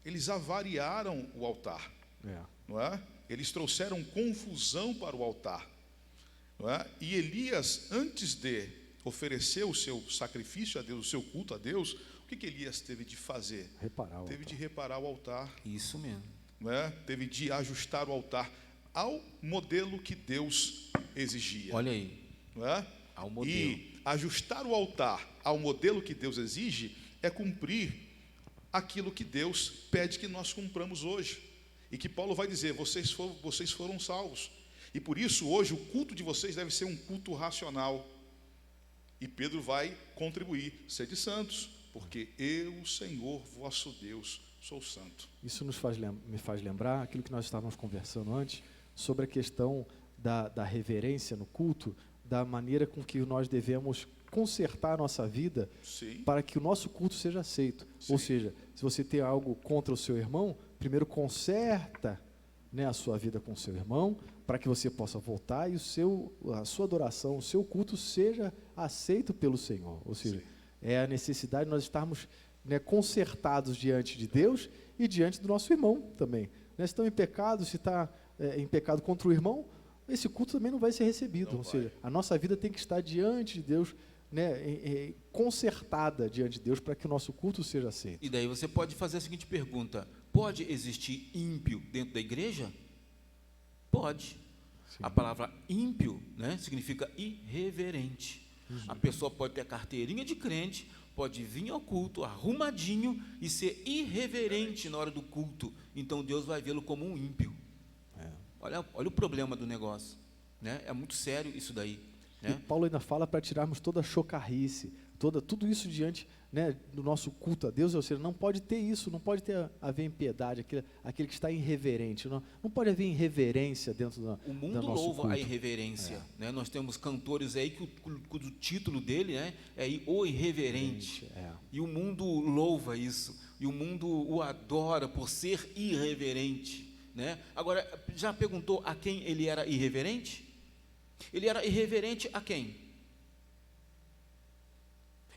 Eles avariaram o altar. Não é? Eles trouxeram confusão para o altar. Não é? E Elias, antes de oferecer o seu sacrifício a Deus, o seu culto a Deus, o que Elias teve de fazer? Teve de reparar o altar. Isso mesmo. Não é? Teve de ajustar o altar ao modelo que Deus exigia. Olha aí. Não é? Ao modelo. E ajustar o altar ao modelo que Deus exige é cumprir aquilo que Deus pede que nós cumpramos hoje. E que Paulo vai dizer: vocês foram salvos. E por isso hoje o culto de vocês deve ser um culto racional. E Pedro vai contribuir: sede santos, porque eu, Senhor, vosso Deus, sou santo. Isso me faz lembrar aquilo que nós estávamos conversando antes, sobre a questão da reverência no culto, da maneira com que nós devemos consertar a nossa vida. Sim. Para que o nosso culto seja aceito. Sim. Ou seja, se você tem algo contra o seu irmão, primeiro conserta, né, a sua vida com o seu irmão, para que você possa voltar e a sua adoração, o seu culto seja aceito pelo Senhor. Ou seja, é a necessidade de nós estarmos, né, consertados diante de Deus e diante do nosso irmão também. Né, se estão em pecado, se está em pecado contra o irmão, esse culto também não vai ser recebido. Ou seja, a nossa vida tem que estar diante de Deus, né, consertada diante de Deus, para que o nosso culto seja aceito. E daí você pode fazer a seguinte pergunta: pode existir ímpio dentro da igreja? Pode. Sim. A palavra ímpio, né, significa irreverente. A pessoa pode ter a carteirinha de crente, pode vir ao culto arrumadinho e ser irreverente na hora do culto. Então Deus vai vê-lo como um ímpio. Olha o problema do negócio, né? É muito sério isso daí. Né? E Paulo ainda fala para tirarmos toda a chocarrice, tudo isso diante, né, do nosso culto a Deus. Ou seja, não pode ter isso, não pode haver impiedade, aquele que está irreverente. Não pode haver irreverência dentro do nosso culto. O mundo louva a irreverência. Né? Nós temos cantores aí que o título dele, né, é o irreverente. E o mundo louva isso. E o mundo o adora por ser irreverente. Né? Agora, já perguntou a quem ele era irreverente? Ele era irreverente a quem?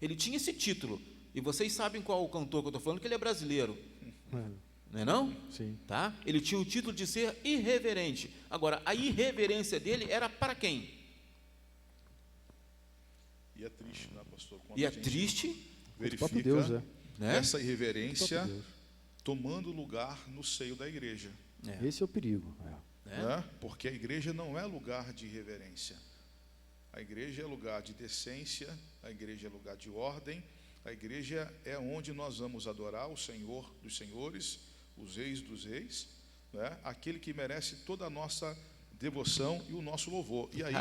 Ele tinha esse título, e vocês sabem qual o cantor que eu estou falando, que ele é brasileiro. Não é não? Sim. Tá? Ele tinha o título de ser irreverente. Agora, a irreverência dele era para quem? E é triste, né, pastor? E é triste verifica Deus, né? essa irreverência tomando lugar no seio da igreja. Esse é o perigo. Né? Porque a igreja não é lugar de irreverência. A igreja é lugar de decência, a igreja é lugar de ordem, a igreja é onde nós vamos adorar o Senhor dos senhores, os reis dos reis, né? Aquele que merece toda a nossa devoção e o nosso louvor. E aí,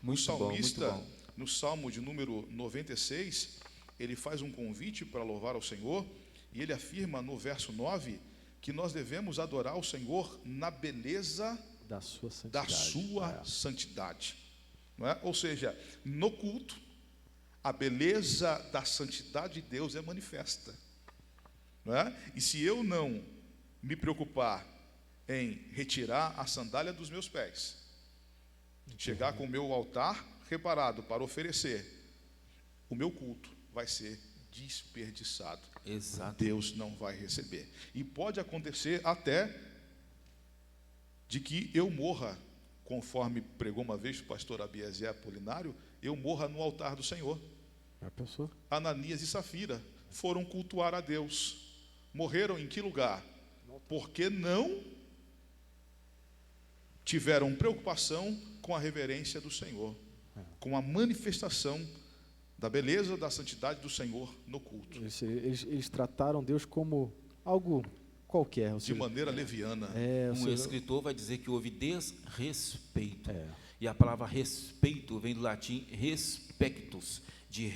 o salmista, no Salmo de número 96, ele faz um convite para louvar ao Senhor, e ele afirma no verso 9, que nós devemos adorar o Senhor na beleza da sua santidade. Santidade. Não é? Ou seja, no culto, a beleza da santidade de Deus é manifesta. Não é? E se eu não me preocupar em retirar a sandália dos meus pés, chegar com o meu altar reparado para oferecer, o meu culto vai ser desperdiçado. Exato. Deus não vai receber. E pode acontecer até de que eu morra, conforme pregou uma vez o pastor Abiezer Apolinário, eu morra no altar do Senhor. A pessoa. Ananias e Safira foram cultuar a Deus. Morreram em que lugar? Porque não tiveram preocupação com a reverência do Senhor, com a manifestação da beleza, da santidade do Senhor no culto. Eles trataram Deus como algo qualquer. Ou De seja, maneira leviana. ou Um seja, escritor vai dizer que houve desrespeito. É. E a palavra respeito vem do latim respectus, de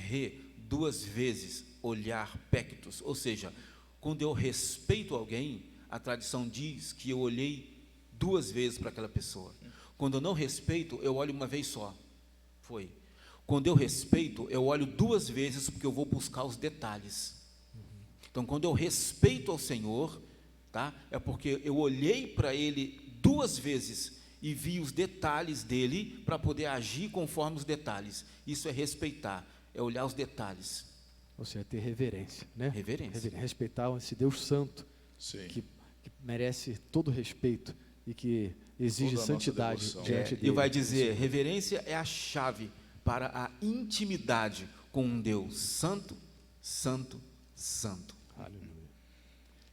duas vezes, olhar pectus. Ou seja, quando eu respeito alguém, a tradição diz que eu olhei duas vezes para aquela pessoa. Quando eu não respeito, eu olho uma vez só. Foi. Quando eu respeito, eu olho duas vezes porque eu vou buscar os detalhes. Então, quando eu respeito ao Senhor, tá? É porque eu olhei para Ele duas vezes e vi os detalhes dele para poder agir conforme os detalhes. Isso é respeitar, é olhar os detalhes. ou seja, ter reverência, né? Reverência. Respeitar esse Deus santo Sim. que merece todo respeito e que exige Toda a nossa santidade devoção. diante E dele. vai dizer, reverência é a chave para a intimidade com um Deus santo, santo, santo. Aleluia.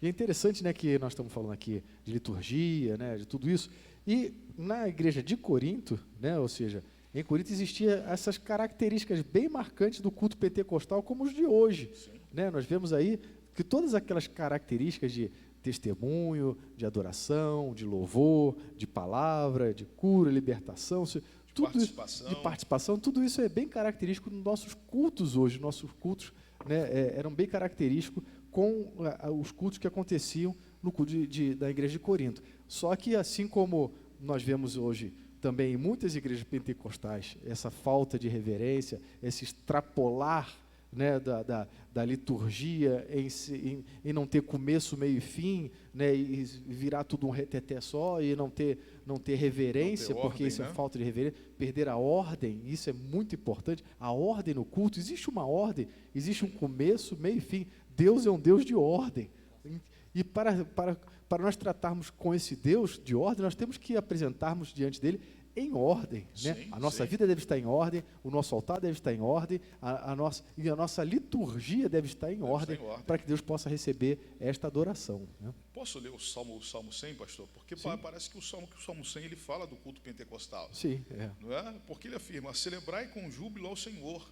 E é interessante, né, que nós estamos falando aqui de liturgia, né, de tudo isso. E na igreja de Corinto, né, ou seja, em Corinto existia essas características bem marcantes do culto pentecostal como os de hoje, né? Nós vemos aí que todas aquelas características de testemunho, de adoração, de louvor, de palavra, de cura, libertação, tudo isso, de participação, tudo isso é bem característico nos nossos cultos hoje. Nossos cultos, né, eram bem característicos com os cultos que aconteciam no culto da igreja de Corinto. Só que, assim como nós vemos hoje também em muitas igrejas pentecostais, essa falta de reverência, esse extrapolar, né, da liturgia em não ter começo, meio e fim, né, e virar tudo um reteté só, e não ter reverência, porque isso é falta de reverência, perder a ordem, isso é muito importante, a ordem no culto, existe uma ordem, existe um começo, meio e fim, Deus é um Deus de ordem, e para nós tratarmos com esse Deus de ordem, nós temos que apresentarmos diante dele em ordem, né? Sim, a nossa sim. vida deve estar em ordem, o nosso altar deve estar em ordem, a nossa liturgia deve estar em ordem, estar em ordem. para que Deus possa receber esta adoração, né? Posso ler o Salmo 100, pastor? Porque parece que o Salmo 100 ele fala do culto pentecostal. Sim, Não é? Porque ele afirma: celebrai com júbilo ao Senhor,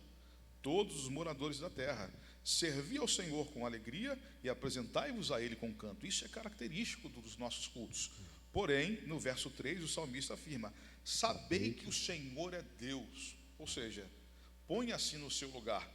todos os moradores da terra. Servi ao Senhor com alegria e apresentai-vos a Ele com canto. Isso é característico dos nossos cultos. Porém, no verso 3, o salmista afirma: sabei que o Senhor é Deus. Ou seja, ponha-se no seu lugar,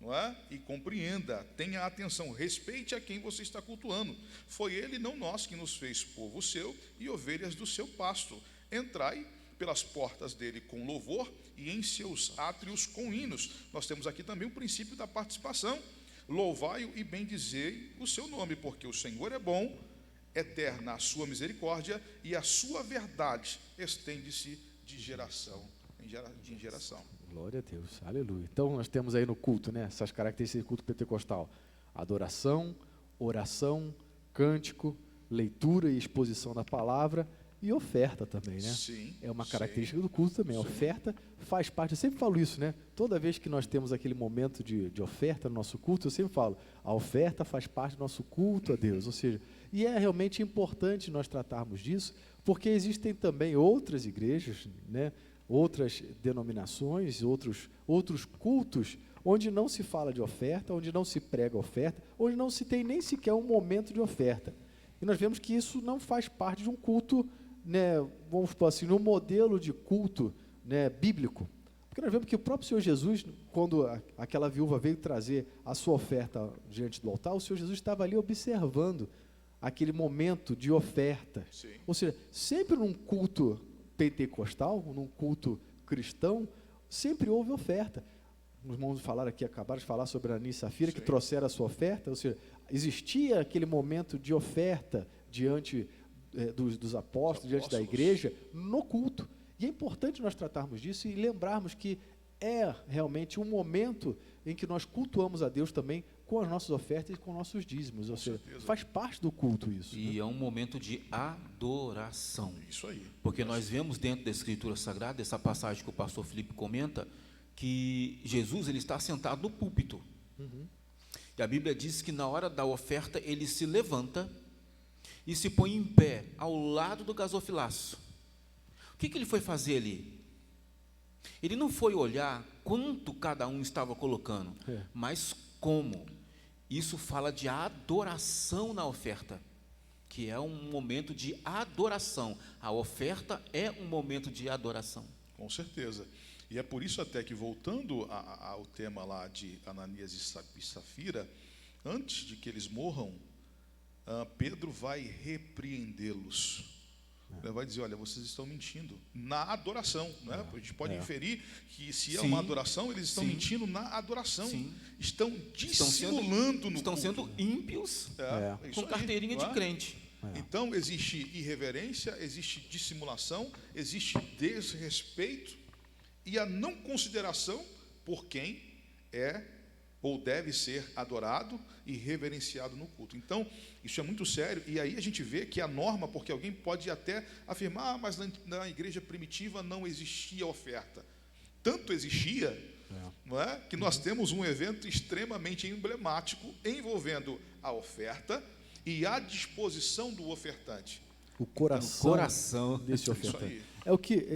não é? E compreenda, tenha atenção, respeite a quem você está cultuando. Foi Ele, não nós, que nos fez povo seu e ovelhas do seu pasto. Entrai pelas portas dele com louvor e em seus átrios com hinos. Nós temos aqui também o princípio da participação. Louvai-o e bendizei o seu nome, porque o Senhor é bom, eterna a sua misericórdia e a sua verdade estende-se de geração em geração. Glória a Deus, aleluia. Então nós temos aí no culto, né, essas características do culto pentecostal: adoração, oração, cântico, leitura e exposição da palavra, e oferta também, né? Sim, É uma sim. característica do culto também. A oferta faz parte, eu sempre falo isso, né? Toda vez que nós temos aquele momento de oferta no nosso culto, eu sempre falo, a oferta faz parte do nosso culto a Deus. Ou seja, e é realmente importante nós tratarmos disso, porque existem também outras igrejas, né? Outras denominações, outros cultos, onde não se fala de oferta, onde não se prega oferta, onde não se tem nem sequer um momento de oferta. E nós vemos que isso não faz parte de um culto, né, vamos supor assim, no modelo de culto, né, bíblico. Porque nós vemos que o próprio Senhor Jesus, quando aquela viúva veio trazer a sua oferta diante do altar, o Senhor Jesus estava ali observando aquele momento de oferta. Sim. Ou seja, sempre num culto pentecostal, num culto cristão, sempre houve oferta. Os irmãos falaram aqui, acabaram de falar sobre Ananias e Safira, que trouxeram a sua oferta, ou seja, existia aquele momento de oferta diante dos apóstolos, diante da igreja, no culto. E é importante nós tratarmos disso e lembrarmos que é realmente um momento em que nós cultuamos a Deus também com as nossas ofertas e com nossos dízimos, ou seja, faz parte do culto isso. E né? é um momento de adoração. Isso aí. Porque nós vemos dentro da Escritura Sagrada, essa passagem que o pastor Felipe comenta, que Jesus ele está sentado no púlpito. E a Bíblia diz que na hora da oferta ele se levanta e se põe em pé ao lado do gasofilaço. O que ele foi fazer ali? Ele não foi olhar quanto cada um estava colocando, mas como. Isso fala de adoração na oferta, que é um momento de adoração. A oferta é um momento de adoração. Com certeza. E é por isso até que, voltando ao tema lá de Ananias e Safira, antes de que eles morram, Pedro vai repreendê-los. Vai dizer, olha, vocês estão mentindo na adoração. Né? A gente pode inferir que se é uma adoração, eles estão mentindo na adoração. Estão dissimulando no culto. Estão sendo ímpios com carteirinha de crente. Então, existe irreverência, existe dissimulação, existe desrespeito e a não consideração por quem é ou deve ser adorado e reverenciado no culto. Então, isso é muito sério, e aí a gente vê que a norma, porque alguém pode até afirmar, mas na igreja primitiva não existia oferta. Tanto existia, não é, que nós temos um evento extremamente emblemático envolvendo a oferta e a disposição do ofertante. O coração desse ofertante.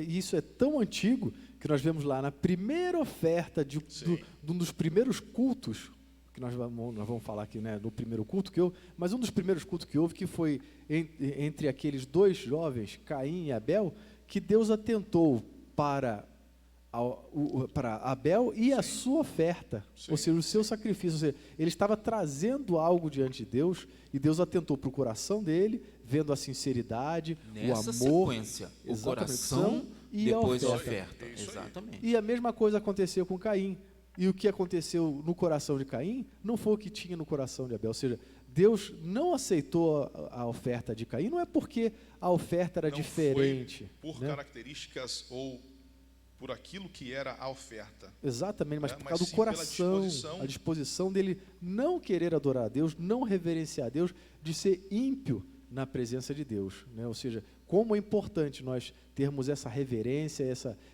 Isso é tão antigo que nós vemos lá na primeira oferta de um dos primeiros cultos, que nós vamos falar aqui, né, do primeiro culto que houve, mas um dos primeiros cultos que houve, que foi entre aqueles dois jovens, Caim e Abel, que Deus atentou para Abel e a sua oferta, ou seja, o seu sacrifício. Ou seja, ele estava trazendo algo diante de Deus, e Deus atentou para o coração dele, vendo a sinceridade, nessa o amor, sequência, o coração e depois a oferta. Exatamente. E a mesma coisa aconteceu com Caim. E o que aconteceu no coração de Caim não foi o que tinha no coração de Abel. Ou seja, Deus não aceitou a oferta de Caim, não é porque a oferta era diferente. Por características ou por aquilo que era a oferta. Exatamente, mas por causa do coração, a disposição dele não querer adorar a Deus, não reverenciar a Deus, de ser ímpio na presença de Deus. Né? Ou seja, como é importante nós termos essa reverência,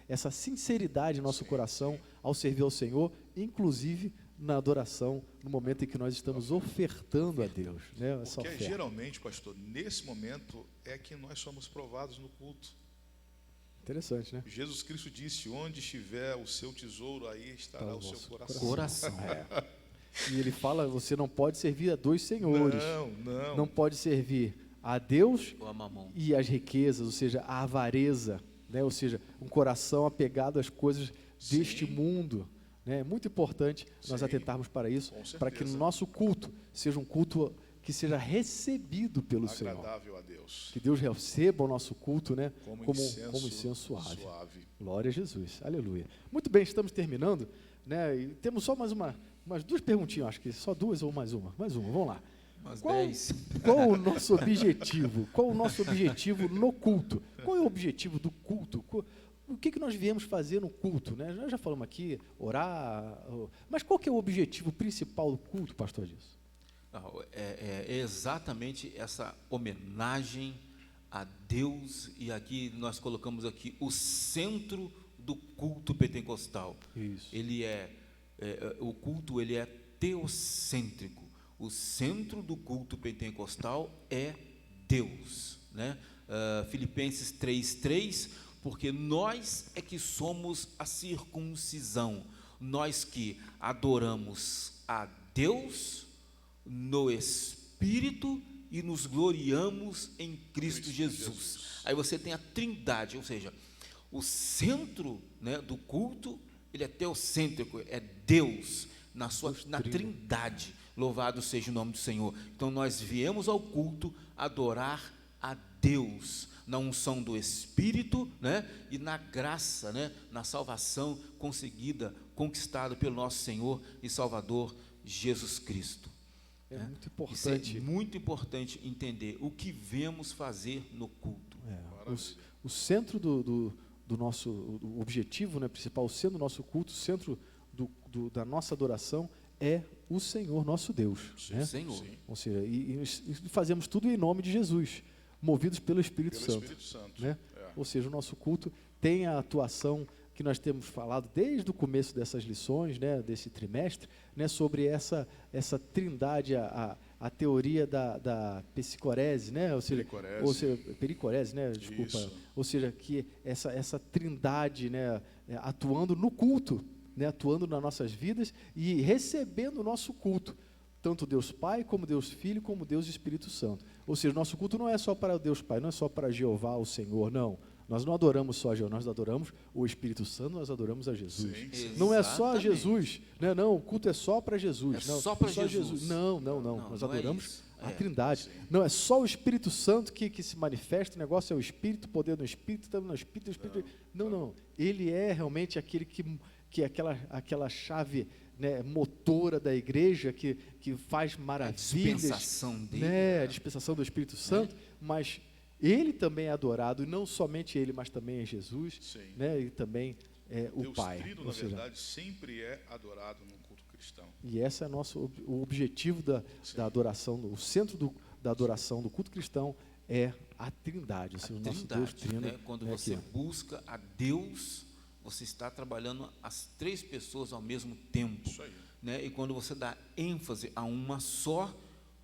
essa sinceridade no nosso coração ao servir ao Senhor, inclusive na adoração, no momento em que nós estamos ofertando a Deus. Né? Essa Porque oferta. Geralmente, pastor, nesse momento é que nós somos provados no culto. Interessante, né? Jesus Cristo disse, onde estiver o seu tesouro, aí estará o seu Coração. E ele fala, você não pode servir a dois senhores. Não. Não pode servir a Deus O mamão. e as riquezas, ou seja, a avareza, né? Ou seja, um coração apegado às coisas deste mundo. Né? É muito importante nós atentarmos para isso, para que no nosso culto seja um culto que seja recebido pelo Senhor. Agradável a Deus. Que Deus receba o nosso culto, né? como incenso suave. Glória a Jesus. Aleluia. Muito bem, estamos terminando. Né? E temos só mais umas duas perguntinhas, acho que só duas ou mais uma. Mais uma, vamos lá. Qual o nosso objetivo? Qual o nosso objetivo no culto? Qual é o objetivo do culto? O que nós viemos fazer no culto? Né? Nós já falamos aqui, orar, mas qual que é o objetivo principal do culto, pastor Disso? É exatamente essa homenagem a Deus, e aqui nós colocamos aqui o centro do culto pentecostal. Isso. O culto ele é teocêntrico. O centro do culto pentecostal é Deus, né? Filipenses 3:3, porque nós é que somos a circuncisão, nós que adoramos a Deus no Espírito e nos gloriamos em Cristo Jesus. Aí você tem a trindade, ou seja, o centro, né, do culto, ele é teocêntrico, é Deus na trindade. Louvado seja o nome do Senhor. Então nós viemos ao culto adorar a Deus na unção do Espírito, né, e na graça, né, na salvação conquistada pelo nosso Senhor e Salvador Jesus Cristo. É muito Isso importante. é muito importante entender o que viemos fazer no culto. O centro do nosso do objetivo, né, principal, o centro do nosso culto, o centro da nossa adoração é o Senhor nosso Deus. Sim, né? Senhor. Sim. Ou seja, e fazemos tudo em nome de Jesus, movidos pelo Espírito Santo. Espírito Santo. Né? Ou seja, o nosso culto tem a atuação que nós temos falado desde o começo dessas lições, né, desse trimestre, né, sobre essa trindade, a teoria da psicorese, né, pericorese, né, desculpa, Isso. ou seja, que essa trindade, né, atuando no culto, né, atuando nas nossas vidas e recebendo o nosso culto, tanto Deus Pai, como Deus Filho, como Deus Espírito Santo. Ou seja, nosso culto não é só para Deus Pai, não é só para Jeová, o Senhor, não. Nós não adoramos só a Jeová, nós adoramos o Espírito Santo, nós adoramos a Jesus. Sim. Não é só a Exatamente. Jesus, né? Não, o culto é só para Jesus. É Não, só para Jesus. Não, Não, nós não é adoramos isso. a É. Trindade. Não, é só o Espírito Santo que se manifesta, o negócio é o Espírito, o poder no Espírito, estamos no Espírito, o Espírito. Não. Ele é realmente aquele que é aquela chave, né, motora da igreja, que faz maravilhas. A dispensação dele. Né, a dispensação do Espírito Santo, mas ele também é adorado, e não somente ele, mas também é Jesus, Sim. né, e também é o Deus Pai. Trino, Ou na seja, verdade, sempre é adorado no culto cristão. e esse é o objetivo da adoração, o centro da adoração do culto cristão é a Trindade, ou seja, o nosso Deus Trino. Né? Quando é você aqui, busca a Deus, você está trabalhando as três pessoas ao mesmo tempo. Isso aí. Né? E quando você dá ênfase a uma só,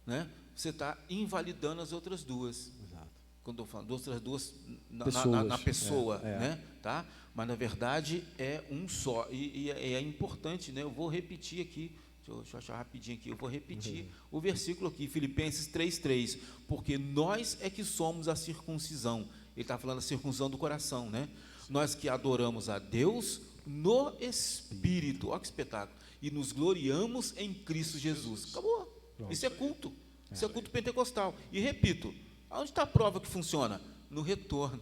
né, você está invalidando as outras duas. Exato. Quando eu falo outras duas na Pessoas. pessoa, É. né? Tá? Mas na verdade é um só. E é importante, né? Eu vou repetir aqui, deixa eu achar rapidinho aqui, eu vou repetir o versículo aqui, Filipenses 3:3, porque nós é que somos a circuncisão. Ele está falando da circuncisão do coração, né? Nós que adoramos a Deus no Espírito, olha que espetáculo, e nos gloriamos em Cristo Jesus. Acabou. Isso é culto. Isso é culto pentecostal. E repito, onde está a prova que funciona? No retorno.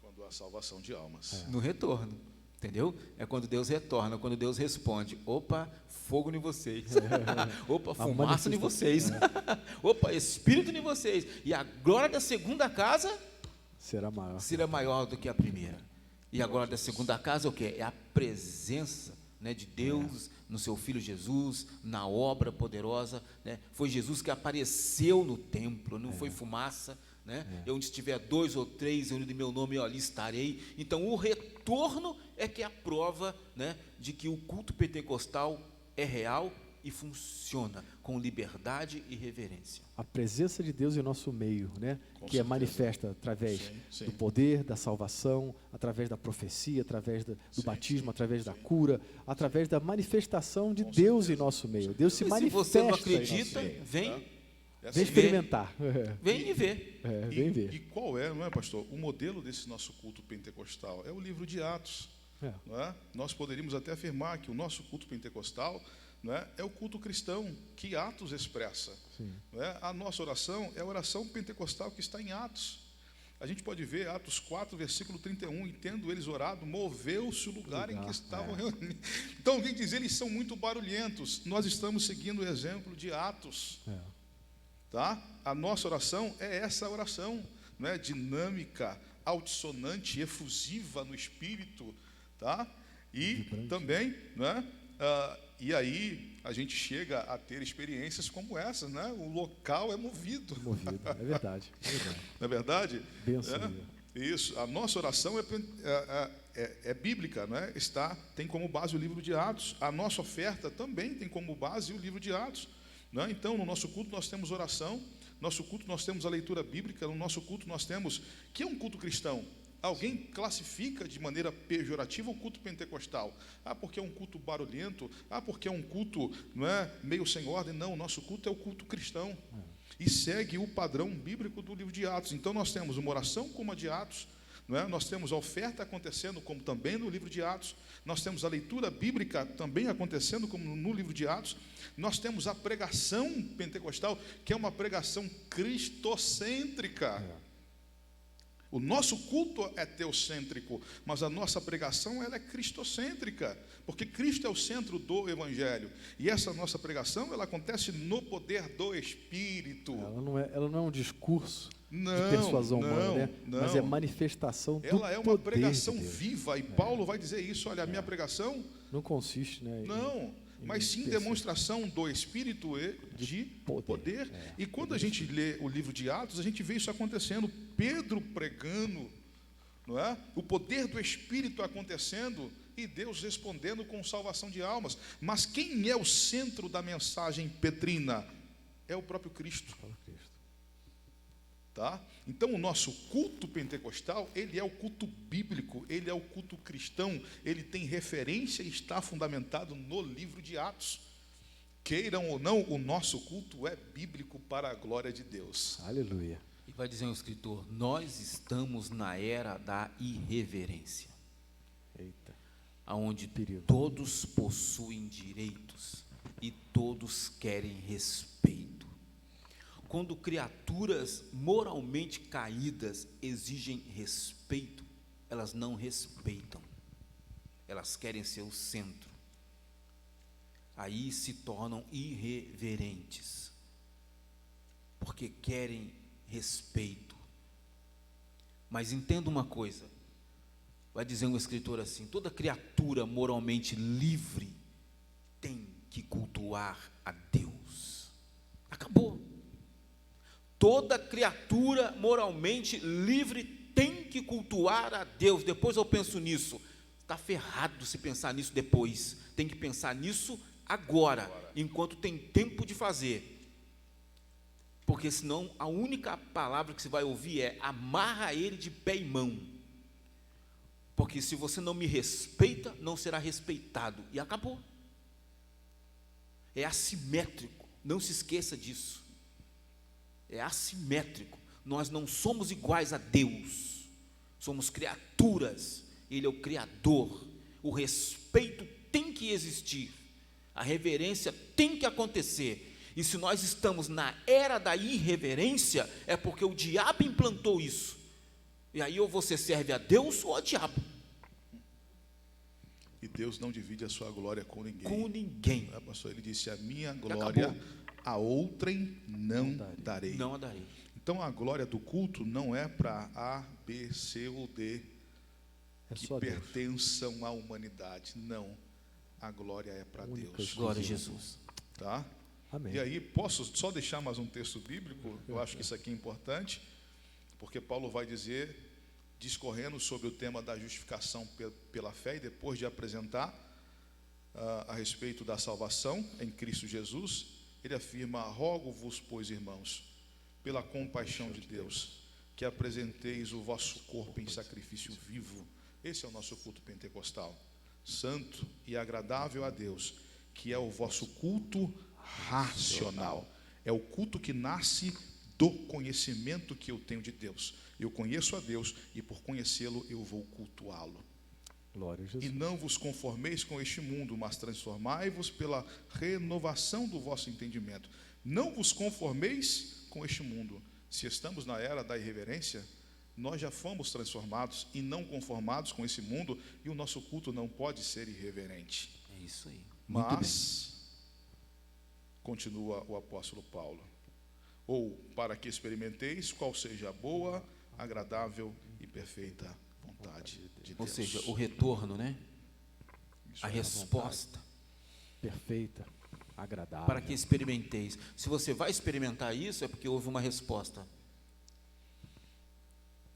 Quando há salvação de almas. No retorno. Entendeu? É quando Deus retorna, quando Deus responde: opa, fogo em vocês. Opa, fumaça em vocês. Opa, espírito em vocês. E a glória da segunda casa será maior do que a primeira. E a glória da segunda casa é o quê? É a presença, né, de Deus no seu Filho Jesus, na obra poderosa, né? Foi Jesus que apareceu no templo, não foi fumaça, né? E onde estiver 2 ou 3 reunidos em meu nome, eu ali estarei. Então o retorno é que é a prova, né, de que o culto pentecostal é real e funciona com liberdade e reverência. A presença de Deus em nosso meio, né? Com Que é certeza. manifesta através Sim. do poder, da salvação, através da profecia, através do batismo, através da cura, através da manifestação de Com Deus certeza. em nosso meio. Deus se E se manifesta. você não em nosso acredita, meio. vem Vem experimentar. Vem e vê. Vem ver. E qual é, não é, pastor, o modelo desse nosso culto pentecostal? É o livro de Atos. É. Não é? Nós poderíamos até afirmar que o nosso culto pentecostal, não é o culto cristão que Atos expressa. Sim. Não é? A nossa oração é a oração pentecostal que está em Atos. A gente pode ver Atos 4, versículo 31, e tendo eles orado, moveu-se o lugar em que estavam reunidos. Então, alguém diz, eles são muito barulhentos. Nós estamos seguindo o exemplo de Atos. Tá? A nossa oração é essa oração, não é? Dinâmica, altissonante, efusiva no espírito, tá? E Vibrante. também, não é? E aí a gente chega a ter experiências como essas, né? O local é movido. Movido. É verdade. É verdade. Não é verdade? Benção, É? Deus. Isso. A nossa oração é bíblica, não é? Tem como base o livro de Atos. A nossa oferta também tem como base o livro de Atos. Não é? Então, no nosso culto nós temos oração, no nosso culto nós temos a leitura bíblica, no nosso culto nós temos... que é um culto cristão? Alguém classifica de maneira pejorativa o culto pentecostal. Porque é um culto barulhento. Porque é um culto, não é, meio sem ordem. Não, o nosso culto é o culto cristão. E segue o padrão bíblico do livro de Atos. Então, nós temos uma oração como a de Atos, não é? Nós temos a oferta acontecendo como também no livro de Atos. Nós temos a leitura bíblica também acontecendo como no livro de Atos. Nós temos a pregação pentecostal, que é uma pregação cristocêntrica. O nosso culto é teocêntrico, mas a nossa pregação ela é cristocêntrica, porque Cristo é o centro do Evangelho. E essa nossa pregação ela acontece no poder do Espírito. Ela não é um discurso de Não, persuasão humana, né? não. Mas é manifestação do Ela é uma poder pregação de Deus. viva, e Paulo vai dizer isso, olha, a minha pregação, Não consiste, né? não, mas sim pessoas. demonstração do Espírito e de poder. E quando a gente lê o livro de Atos, a gente vê isso acontecendo, Pedro pregando, não é? O poder do Espírito acontecendo e Deus respondendo com salvação de almas. Mas quem é o centro da mensagem petrina? É o próprio Cristo. Tá? Então o nosso culto pentecostal, ele é o culto bíblico, ele é o culto cristão, ele tem referência e está fundamentado no livro de Atos. Queiram ou não, o nosso culto é bíblico para a glória de Deus. Aleluia. E vai dizer o escritor: nós estamos na era da irreverência, Eita. aonde Perigo. todos possuem direitos e todos querem respeito. Quando criaturas moralmente caídas exigem respeito, elas não respeitam, elas querem ser o centro. Aí se tornam irreverentes, porque querem respeito. Mas entenda uma coisa, vai dizer um escritor assim: toda criatura moralmente livre tem que cultuar a Deus. Acabou. Toda criatura moralmente livre tem que cultuar a Deus. Depois eu penso nisso. Está ferrado se pensar nisso depois. Tem que pensar nisso agora, enquanto tem tempo de fazer. Porque senão a única palavra que você vai ouvir é: amarra ele de pé e mão. Porque se você não me respeita, não será respeitado. E acabou. É assimétrico, não se esqueça disso. É assimétrico. Nós não somos iguais a Deus. Somos criaturas. Ele é o Criador. O respeito tem que existir. A reverência tem que acontecer. E se nós estamos na era da irreverência, é porque o diabo implantou isso. E aí ou você serve a Deus ou ao diabo. E Deus não divide a sua glória com ninguém. Com ninguém. Pastor, ele disse: a minha glória a outrem não darei. Não a darei. Então a glória do culto não é para A, B, C ou D, que pertençam à humanidade. Não. A glória é para Deus. Glória a Jesus. Tá? Amém. E aí, posso só deixar mais um texto bíblico? Eu acho que isso aqui é importante, porque Paulo vai dizer, discorrendo sobre o tema da justificação pela fé, e depois de apresentar a respeito da salvação em Cristo Jesus, ele afirma: rogo-vos, pois, irmãos, pela compaixão de Deus, que apresenteis o vosso corpo em sacrifício vivo. Esse é o nosso culto pentecostal, santo e agradável a Deus, que é o vosso culto racional. É o culto que nasce do conhecimento que eu tenho de Deus. Eu conheço a Deus e por conhecê-lo eu vou cultuá-lo. Glória a Jesus. E não vos conformeis com este mundo, mas transformai-vos pela renovação do vosso entendimento. Não vos conformeis com este mundo. Se estamos na era da irreverência, nós já fomos transformados e não conformados com esse mundo, e o nosso culto não pode ser irreverente. É isso aí. Mas, continua o apóstolo Paulo, ou para que experimenteis qual seja a boa, agradável e perfeita vontade de Deus. Ou seja, o retorno, né? Isso A é. resposta. Perfeita, agradável. Para que experimenteis. Se você vai experimentar isso, é porque houve uma resposta.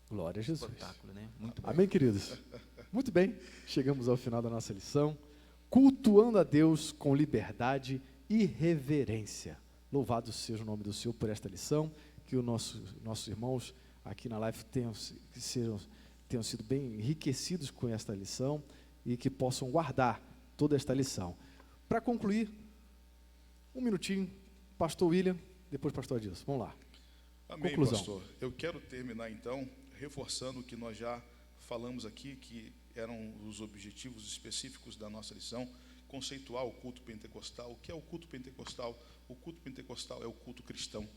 Glória a Jesus. Espetáculo, né? Muito bem. Amém, queridos? Muito bem, chegamos ao final da nossa lição. Cultuando a Deus com liberdade e reverência. Louvado seja o nome do Senhor por esta lição, que os nossos irmãos aqui na live tenham sido bem enriquecidos com esta lição e que possam guardar toda esta lição. Para concluir, um minutinho, pastor William, depois pastor Adilson, vamos lá. Amém, Conclusão. pastor. Eu quero terminar então reforçando o que nós já falamos aqui, que eram os objetivos específicos da nossa lição, conceituar o culto pentecostal. O que é o culto pentecostal? O culto pentecostal é o culto cristão.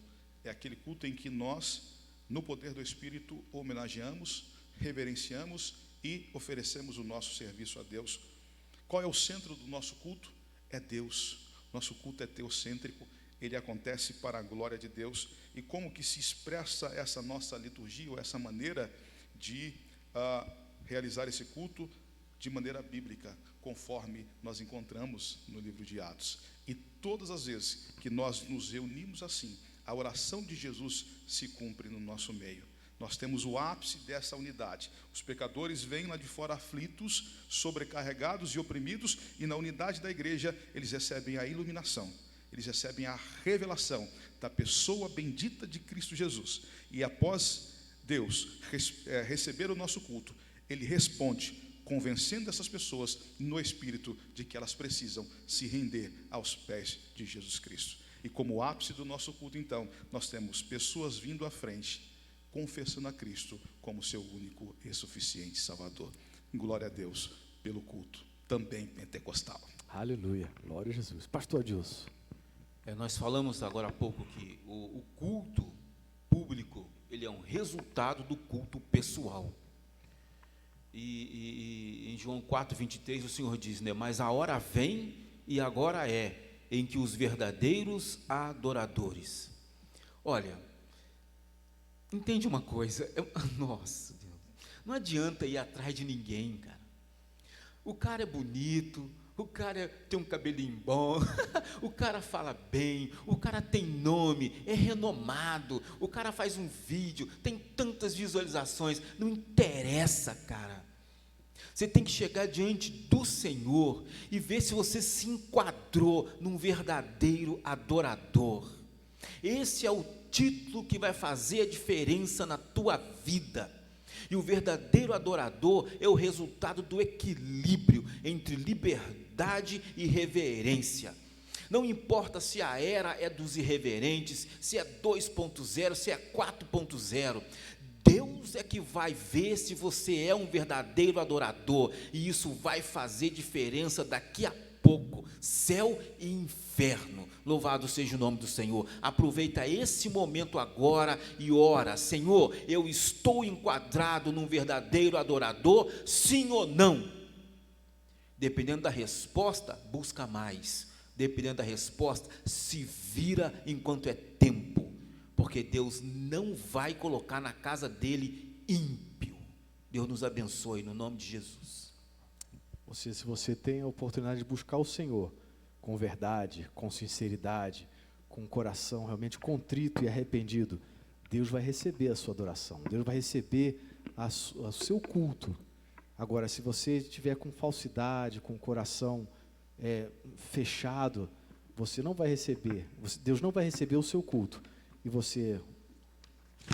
É aquele culto em que nós, no poder do Espírito, homenageamos, reverenciamos e oferecemos o nosso serviço a Deus. Qual é o centro do nosso culto? É Deus. Nosso culto é teocêntrico, ele acontece para a glória de Deus. E como que se expressa essa nossa liturgia, ou essa maneira de realizar esse culto? De maneira bíblica, conforme nós encontramos no livro de Atos. E todas as vezes que nós nos reunimos assim, a oração de Jesus se cumpre no nosso meio. Nós temos o ápice dessa unidade. Os pecadores vêm lá de fora aflitos, sobrecarregados e oprimidos, e na unidade da igreja eles recebem a iluminação, eles recebem a revelação da pessoa bendita de Cristo Jesus. E após Deus receber o nosso culto, Ele responde, convencendo essas pessoas no Espírito de que elas precisam se render aos pés de Jesus Cristo. E como ápice do nosso culto, então, nós temos pessoas vindo à frente, confessando a Cristo como seu único e suficiente Salvador. Glória a Deus pelo culto, também pentecostal. Aleluia, glória a Jesus. Pastor Adilson. Nós falamos agora há pouco que o culto público, ele é um resultado do culto pessoal. E em João 4:23 o Senhor diz, né, mas a hora vem e agora é, em que os verdadeiros adoradores. Olha, entende uma coisa, nossa Deus, não adianta ir atrás de ninguém, cara. O cara é bonito, o cara tem um cabelinho bom, o cara fala bem, o cara tem nome, é renomado, o cara faz um vídeo, tem tantas visualizações, não interessa, cara. Você tem que chegar diante do Senhor e ver se você se enquadrou num verdadeiro adorador. Esse é o título que vai fazer a diferença na tua vida. E o verdadeiro adorador é o resultado do equilíbrio entre liberdade e reverência. Não importa se a era é dos irreverentes, se é 2.0, se é 4.0. Deus é que vai ver se você é um verdadeiro adorador. E isso vai fazer diferença daqui a pouco. Céu e inferno. Louvado seja o nome do Senhor. Aproveita esse momento agora e ora, Senhor, eu estou enquadrado num verdadeiro adorador, sim ou não? Dependendo da resposta, busca mais. Dependendo da resposta, se vira enquanto é tempo, porque Deus não vai colocar na casa dele ímpio. Deus nos abençoe no nome de Jesus. Se você tem a oportunidade de buscar o Senhor com verdade, com sinceridade, com o coração realmente contrito e arrependido, Deus vai receber a sua adoração, Deus vai receber o seu culto. Agora, se você estiver com falsidade, com o coração fechado, você não vai receber, Deus não vai receber o seu culto, e você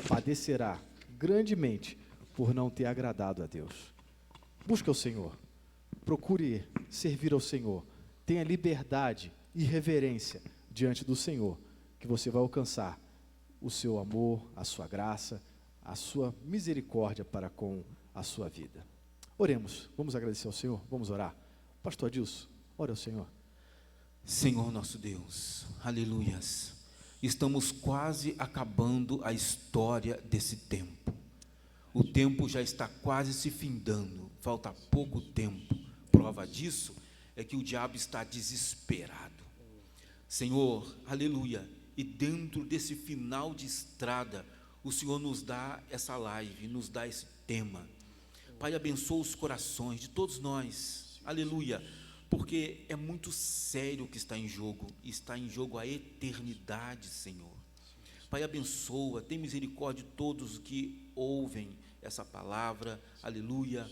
padecerá grandemente por não ter agradado a Deus. Busque o Senhor, procure servir ao Senhor, tenha liberdade e reverência diante do Senhor, que você vai alcançar o seu amor, a sua graça, a sua misericórdia para com a sua vida. Oremos, vamos agradecer ao Senhor, vamos orar. Pastor Adilson, ore ao Senhor. Senhor nosso Deus, aleluias, estamos quase acabando a história desse tempo. O tempo já está quase se findando, falta pouco tempo. Prova disso é que o diabo está desesperado. Senhor, aleluia, e dentro desse final de estrada, o Senhor nos dá essa live, nos dá esse tema. Pai, abençoa os corações de todos nós, aleluia, porque é muito sério o que está em jogo a eternidade, Senhor. Pai, abençoa, tem misericórdia de todos que ouvem essa palavra, aleluia.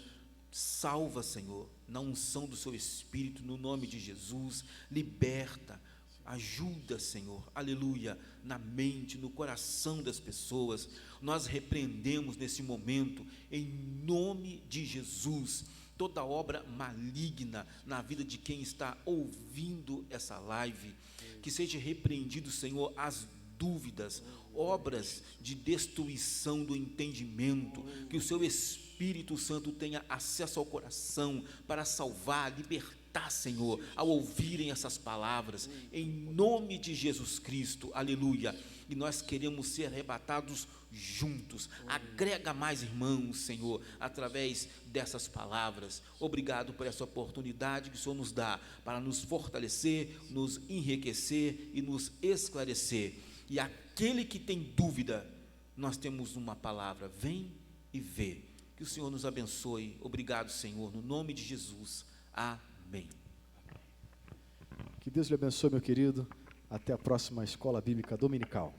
Salva, Senhor, na unção do seu Espírito, no nome de Jesus, liberta, ajuda, Senhor, aleluia, na mente, no coração das pessoas. Nós repreendemos nesse momento, em nome de Jesus, toda obra maligna na vida de quem está ouvindo essa live, que seja repreendido, Senhor, as dúvidas, obras de destruição do entendimento, que o seu Espírito Santo tenha acesso ao coração para salvar, libertar, Senhor, ao ouvirem essas palavras, em nome de Jesus Cristo, aleluia. E nós queremos ser arrebatados juntos. Agrega mais irmãos, Senhor, através dessas palavras. Obrigado por essa oportunidade que o Senhor nos dá para nos fortalecer, nos enriquecer e nos esclarecer. E aquele que tem dúvida, nós temos uma palavra: vem e vê. Que o Senhor nos abençoe. Obrigado, Senhor, no nome de Jesus. Amém. Que Deus lhe abençoe, meu querido. Até a próxima Escola Bíblica Dominical.